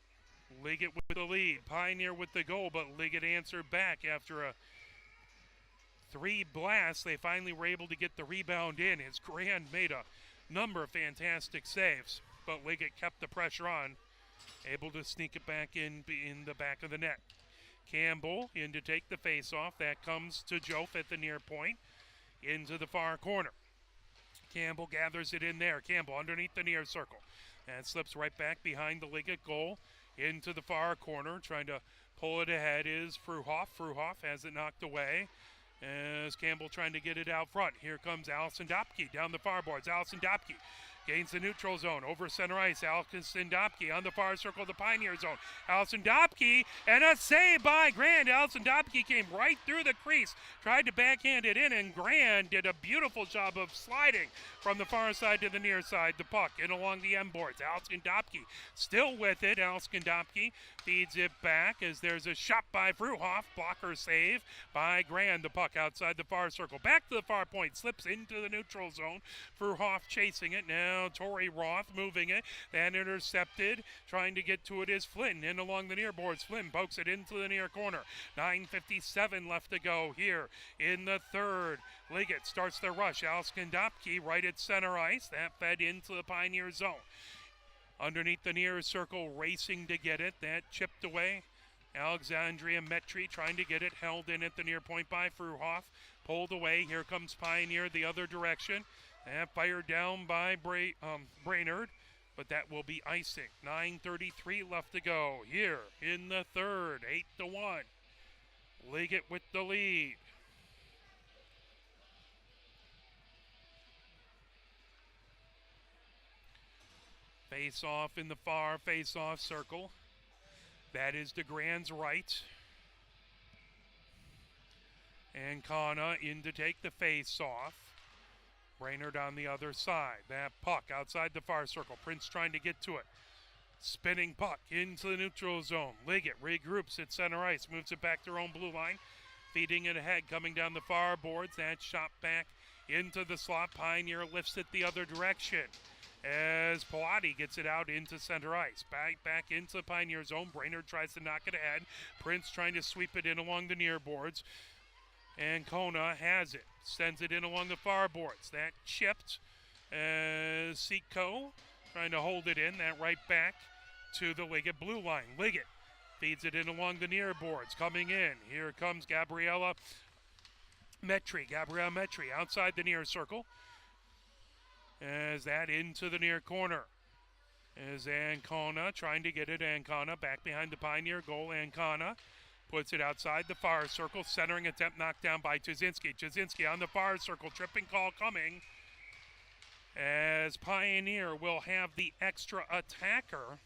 Liggett with the lead. Pioneer with the goal, but Liggett answered back after a 3 blast. They finally were able to get the rebound in as Grand made a number of fantastic saves, but Liggett kept the pressure on, able to sneak it back in the back of the net. Campbell in to take the face-off. That comes to Jof at the near point, into the far corner. Campbell gathers it in there. Campbell underneath the near circle. And slips right back behind the Liggett goal into the far corner. Trying to pull it ahead is Fruhoff. Fruhoff has it knocked away as Campbell trying to get it out front. Here comes Allison Dopke down the far boards. Allison Dopke gains the neutral zone over center ice. Allison Dopke on the far circle of the Pioneer zone. Allison Dopke and a save by Grand. Allison Dopke came right through the crease, tried to backhand it in, and Grand did a beautiful job of sliding from the far side to the near side. The puck in along the end boards. Allison Dopke still with it. Allison Dopke feeds it back as there's a shot by Fruhoff. Blocker save by Grand. The puck outside the far circle. Back to the far point. Slips into the neutral zone. Fruhoff chasing it. Now Tori Roth moving it. Then intercepted. Trying to get to it is Flynn. In along the near boards. Flynn pokes it into the near corner. 9:57 left to go here in the third. Liggett starts the rush. Allison Dopke right at center ice. That fed into the Pioneer zone. Underneath the near circle, racing to get it. That chipped away. Alexandria Metri trying to get it. Held in at the near point by Fruhoff. Pulled away. Here comes Pioneer the other direction. And fired down by Brainerd. But that will be icing. 9:33 left to go here in the third. 8-1. Liggett with the lead. Face-off in the far face-off circle. That is to Grand's right. And Kana in to take the face-off. Brainerd on the other side. That puck outside the far circle. Prince trying to get to it. Spinning puck into the neutral zone. Liggett regroups at center ice. Moves it back to her own blue line. Feeding it ahead. Coming down the far boards. That shot back into the slot. Pioneer lifts it the other direction as Pilati gets it out into center ice. Back into the Pioneer zone. Brainerd tries to knock it ahead. Prince trying to sweep it in along the near boards. And Kona has it. Sends it in along the far boards. That chipped as Seco trying to hold it in. That right back to the Liggett blue line. Liggett feeds it in along the near boards. Coming in. Here comes Gabriella Metri. Gabriella Metri outside the near circle. As that into the near corner. As Ancona trying to get it. Ancona back behind the Pioneer goal. Ancona puts it outside the far circle. Centering attempt knocked down by Tuzinski. Tuzinski on the far circle. Tripping call coming. As Pioneer will have the extra attacker.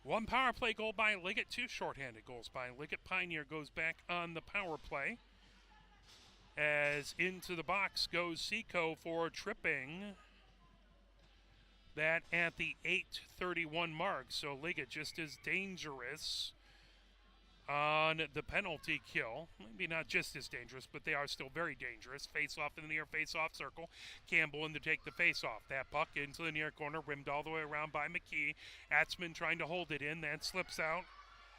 1 power play goal by Liggett. 2 shorthanded goals by Liggett. Pioneer goes back on the power play. As into the box goes Seco for tripping. That at the 8:31 mark. So Liggett just as dangerous on the penalty kill. Maybe not just as dangerous, but they are still very dangerous. Face-off in the near face-off circle. Campbell in to take the face-off. That puck into the near corner, rimmed all the way around by McKee. Atzman trying to hold it in. That slips out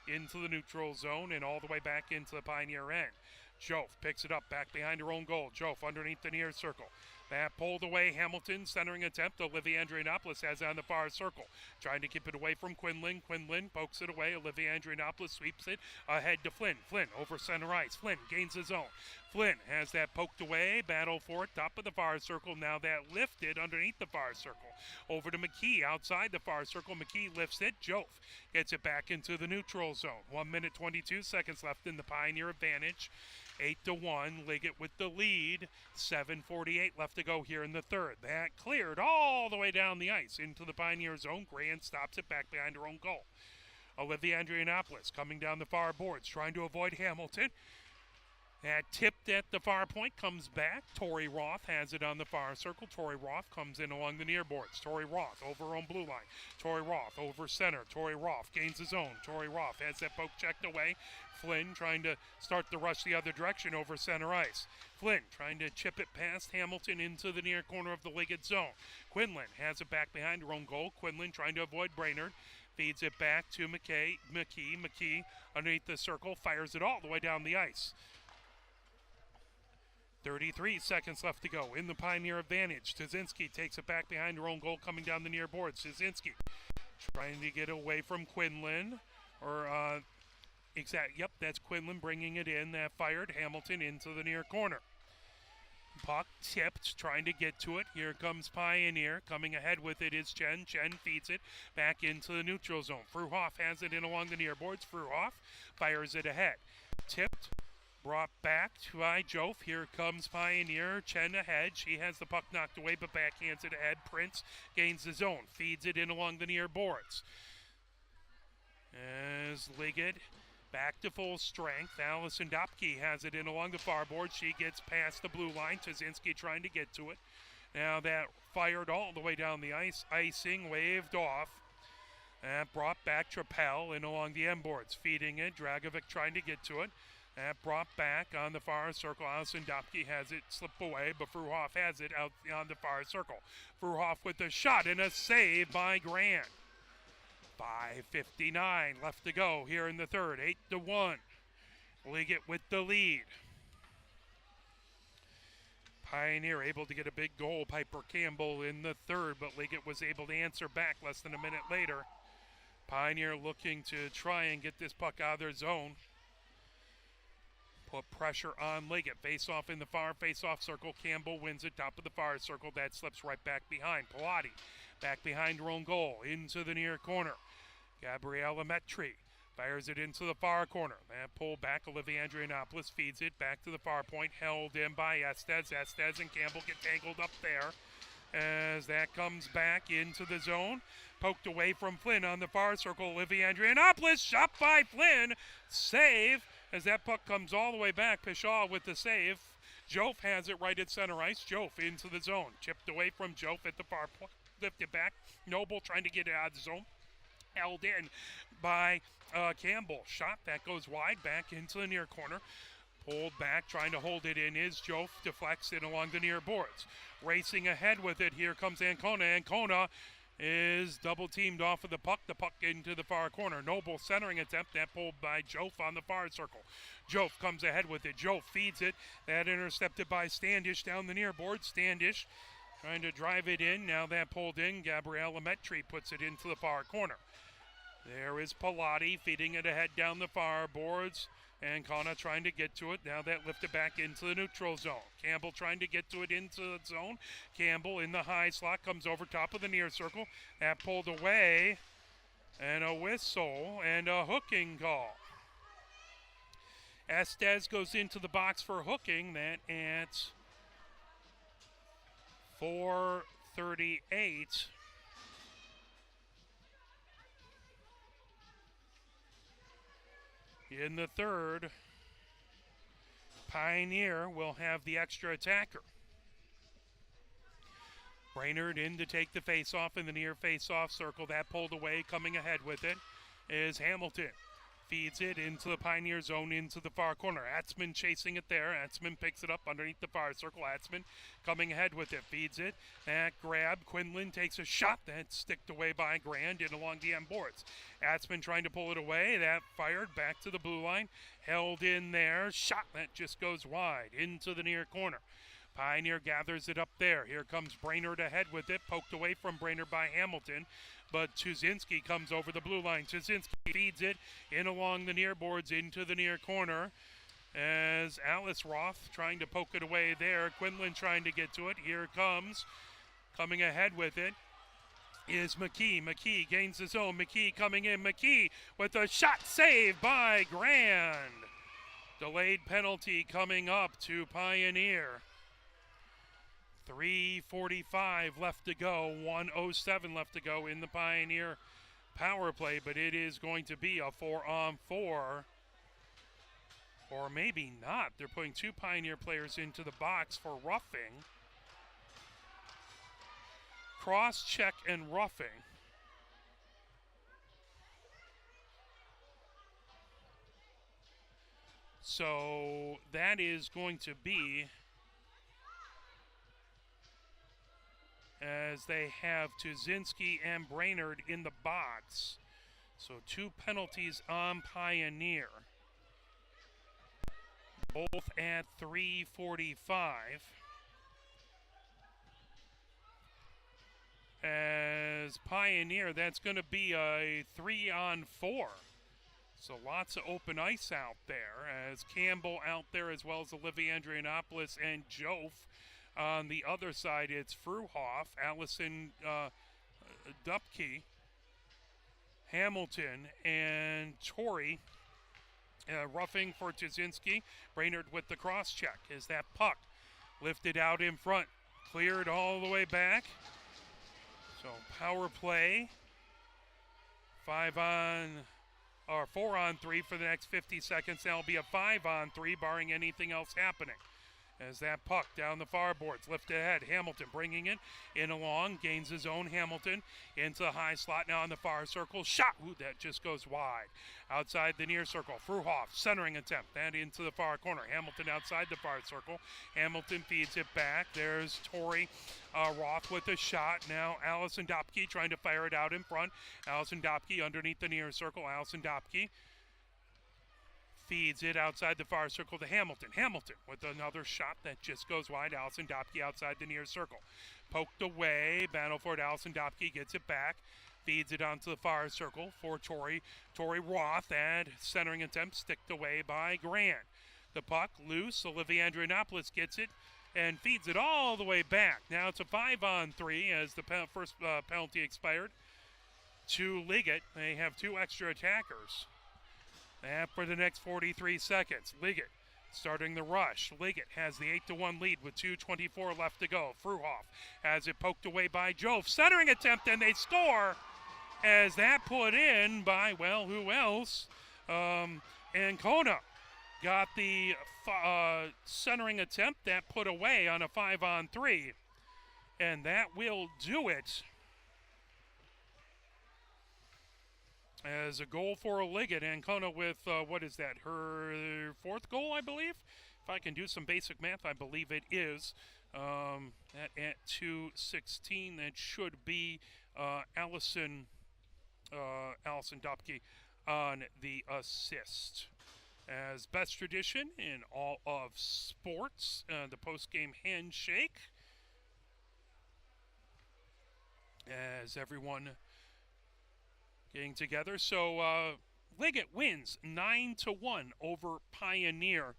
into the neutral zone and all the way back into the Pioneer end. Jove picks it up back behind her own goal. Jove underneath the near circle. That pulled away. Hamilton centering attempt. Olivia Andrianopoulos has it on the far circle. Trying to keep it away from Quinlan. Quinlan pokes it away. Olivia Andrianopoulos sweeps it ahead to Flynn. Flynn over center ice. Flynn gains his own. Flynn has that poked away. Battle for it. Top of the far circle. Now that lifted underneath the far circle. Over to McKee outside the far circle. McKee lifts it. Jove gets it back into the neutral zone. 1 minute 22 seconds left in the Pioneer advantage. 8-1, Liggett with the lead. 7:48 left to go here in the third. That cleared all the way down the ice into the Pioneer zone. Grand stops it back behind her own goal. Olivia Andrianopoulos coming down the far boards, trying to avoid Hamilton. That tipped at the far point, comes back. Tori Roth has it on the far circle. Tori Roth comes in along the near boards. Tori Roth over her own blue line. Tori Roth over center. Tori Roth gains his own. Tori Roth has that poke checked away. Flynn trying to start the rush the other direction over center ice. Flynn trying to chip it past Hamilton into the near corner of the Liggett zone. Quinlan has it back behind her own goal. Quinlan trying to avoid Brainerd. Feeds it back to McKee. McKee underneath the circle. Fires it all the way down the ice. 33 seconds left to go in the Pioneer advantage. Tazinski takes it back behind her own goal coming down the near boards. Tazinski trying to get away from Quinlan. Yep, that's Quinlan bringing it in. That fired Hamilton into the near corner. Puck tipped, trying to get to it. Here comes Pioneer. Coming ahead with it is Chen. Chen feeds it back into the neutral zone. Fruhoff has it in along the near boards. Fruhoff fires it ahead. Tipped. Brought back by Jove. Here comes Pioneer. Chen ahead. She has the puck knocked away, but backhands it ahead. Prince gains the zone. Feeds it in along the near boards. As Liggett back to full strength. Allison Dopke has it in along the far board. She gets past the blue line. Tazinski trying to get to it. Now that fired all the way down the ice. Icing waved off. And brought back Trappell in along the end boards. Feeding it. Dragovic trying to get to it. That brought back on the far circle. Allison Dopke has it slip away, but Fruhoff has it out on the far circle. Fruhoff with a shot and a save by Grant. 5:59 left to go here in the third. 8-1. Liggett with the lead. Pioneer able to get a big goal. Piper Campbell in the third, but Liggett was able to answer back less than a minute later. Pioneer looking to try and get this puck out of their zone. Put pressure on Liggett. Face off in the far face-off circle. Campbell wins it. Top of the far circle. That slips right back behind. Pilati back behind her own goal. Into the near corner. Gabriella Metri fires it into the far corner. That pull back. Olivia Andrianopoulos feeds it back to the far point. Held in by Estes. Estes and Campbell get tangled up there. As that comes back into the zone. Poked away from Flynn on the far circle. Olivia Andrianopoulos. Shot by Flynn. Save. As that puck comes all the way back, Pishaw with the save. Jove has it right at center ice. Jove into the zone. Chipped away from Jove at the far point. Lifted back. Noble trying to get it out of the zone. Held in by Campbell. Shot that goes wide back into the near corner. Pulled back, trying to hold it in is Jove. Deflects it along the near boards. Racing ahead with it. Here comes Ancona. Ancona is double teamed off of the puck into the far corner. Noble centering attempt, that pulled by Jove on the far circle. Jove comes ahead with it. Jove feeds it. That intercepted by Standish down the near board. Standish trying to drive it in. Now that pulled in. Gabriella Metri puts it into the far corner. There is Pilati feeding it ahead down the far boards. And Kana trying to get to it. Now that lifted back into the neutral zone. Campbell trying to get to it into the zone. Campbell in the high slot comes over top of the near circle. That pulled away. And a whistle and a hooking call. Estes goes into the box for hooking. That at 4:38. In the third, Pioneer will have the extra attacker. Brainerd in to take the face-off in the near face-off circle. That pulled away, coming ahead with it is Hamilton. Feeds it into the Pioneer zone, into the far corner. Atzman chasing it there. Atzman picks it up underneath the far circle. Atzman coming ahead with it. Feeds it. That grab. Quinlan takes a shot. That's sticked away by Grand and along the end boards. Atzman trying to pull it away. That fired back to the blue line. Held in there. Shot. That just goes wide into the near corner. Pioneer gathers it up there. Here comes Brainerd ahead with it. Poked away from Brainerd by Hamilton. But Tuzinski comes over the blue line. Tuzinski feeds it in along the near boards into the near corner as Alice Roth trying to poke it away there. Quinlan trying to get to it. Here it comes. Coming ahead with it is McKee. McKee gains his own. McKee coming in. McKee with a shot saved by Grand. Delayed penalty coming up to Pioneer. 3:45 left to go, 1:07 left to go in the Pioneer power play, but it is going to be a 4-on-4, or maybe not. They're putting two Pioneer players into the box for roughing. Cross check and roughing. So that is going to be, as they have Tuzinski and Brainerd in the box. So two penalties on Pioneer. Both at 3:45. As Pioneer, that's going to be a 3-on-4. So lots of open ice out there, as Campbell out there, as well as Olivia Andrianopoulos and Jof. On the other side, it's Fruhoff, Allison Dupke, Hamilton, and Torrey. Roughing for Tuzinski. Brainerd with the cross check. Is that puck lifted out in front, cleared all the way back. So power play. 4-on-3 for the next 50 seconds. That'll be a 5-on-3, barring anything else happening. As that puck down the far boards, lifted ahead. Hamilton bringing it in along, gains his own. Hamilton into the high slot now in the far circle. Shot! Ooh, that just goes wide. Outside the near circle. Fruhoff, centering attempt. That into the far corner. Hamilton outside the far circle. Hamilton feeds it back. There's Torrey Roth with a shot. Now Allison Dopke trying to fire it out in front. Allison Dopke underneath the near circle. Allison Dopke feeds it outside the far circle to Hamilton. Hamilton with another shot that just goes wide. Allison Dopke outside the near circle. Poked away. Battle for it. Allison Dopke gets it back. Feeds it onto the far circle for Torrey. Torrey Roth, and centering attempt sticked away by Grant. The puck loose. Olivia Andrianopoulos gets it and feeds it all the way back. Now it's a 5-on-3 as the first penalty expired to Liggett. They have two extra attackers. And for the next 43 seconds, Liggett starting the rush. Liggett has the 8-1 lead with 2:24 left to go. Fruhoff has it poked away by Jove. Centering attempt, and they score as that put in by, well, who else? Ancona got the centering attempt that put away on a 5-on-3. And that will do it. As a goal for Liggett. Ancona with, what is that, her fourth goal, I believe? If I can do some basic math, I believe it is. At 2:16, that should be Allison Dopke on the assist. As best tradition in all of sports, the post-game handshake. As everyone getting together. So Liggett wins 9-1 over Pioneer.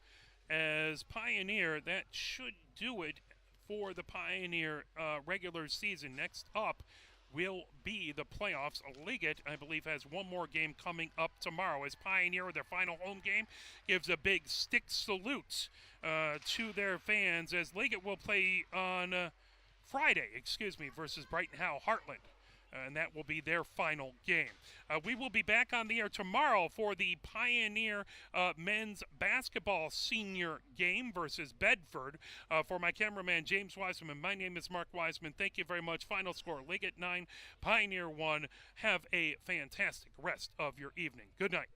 As Pioneer, that should do it for the Pioneer regular season. Next up will be the playoffs. Liggett, I believe, has one more game coming up tomorrow as Pioneer, their final home game, gives a big stick salute to their fans as Liggett will play on Friday, versus Brighton Howe Heartland. And that will be their final game. We will be back on the air tomorrow for the Pioneer men's basketball senior game versus Bedford. For my cameraman, James Wiseman, my name is Mark Wiseman. Thank you very much. Final score, Liggett 9, Pioneer 1. Have a fantastic rest of your evening. Good night.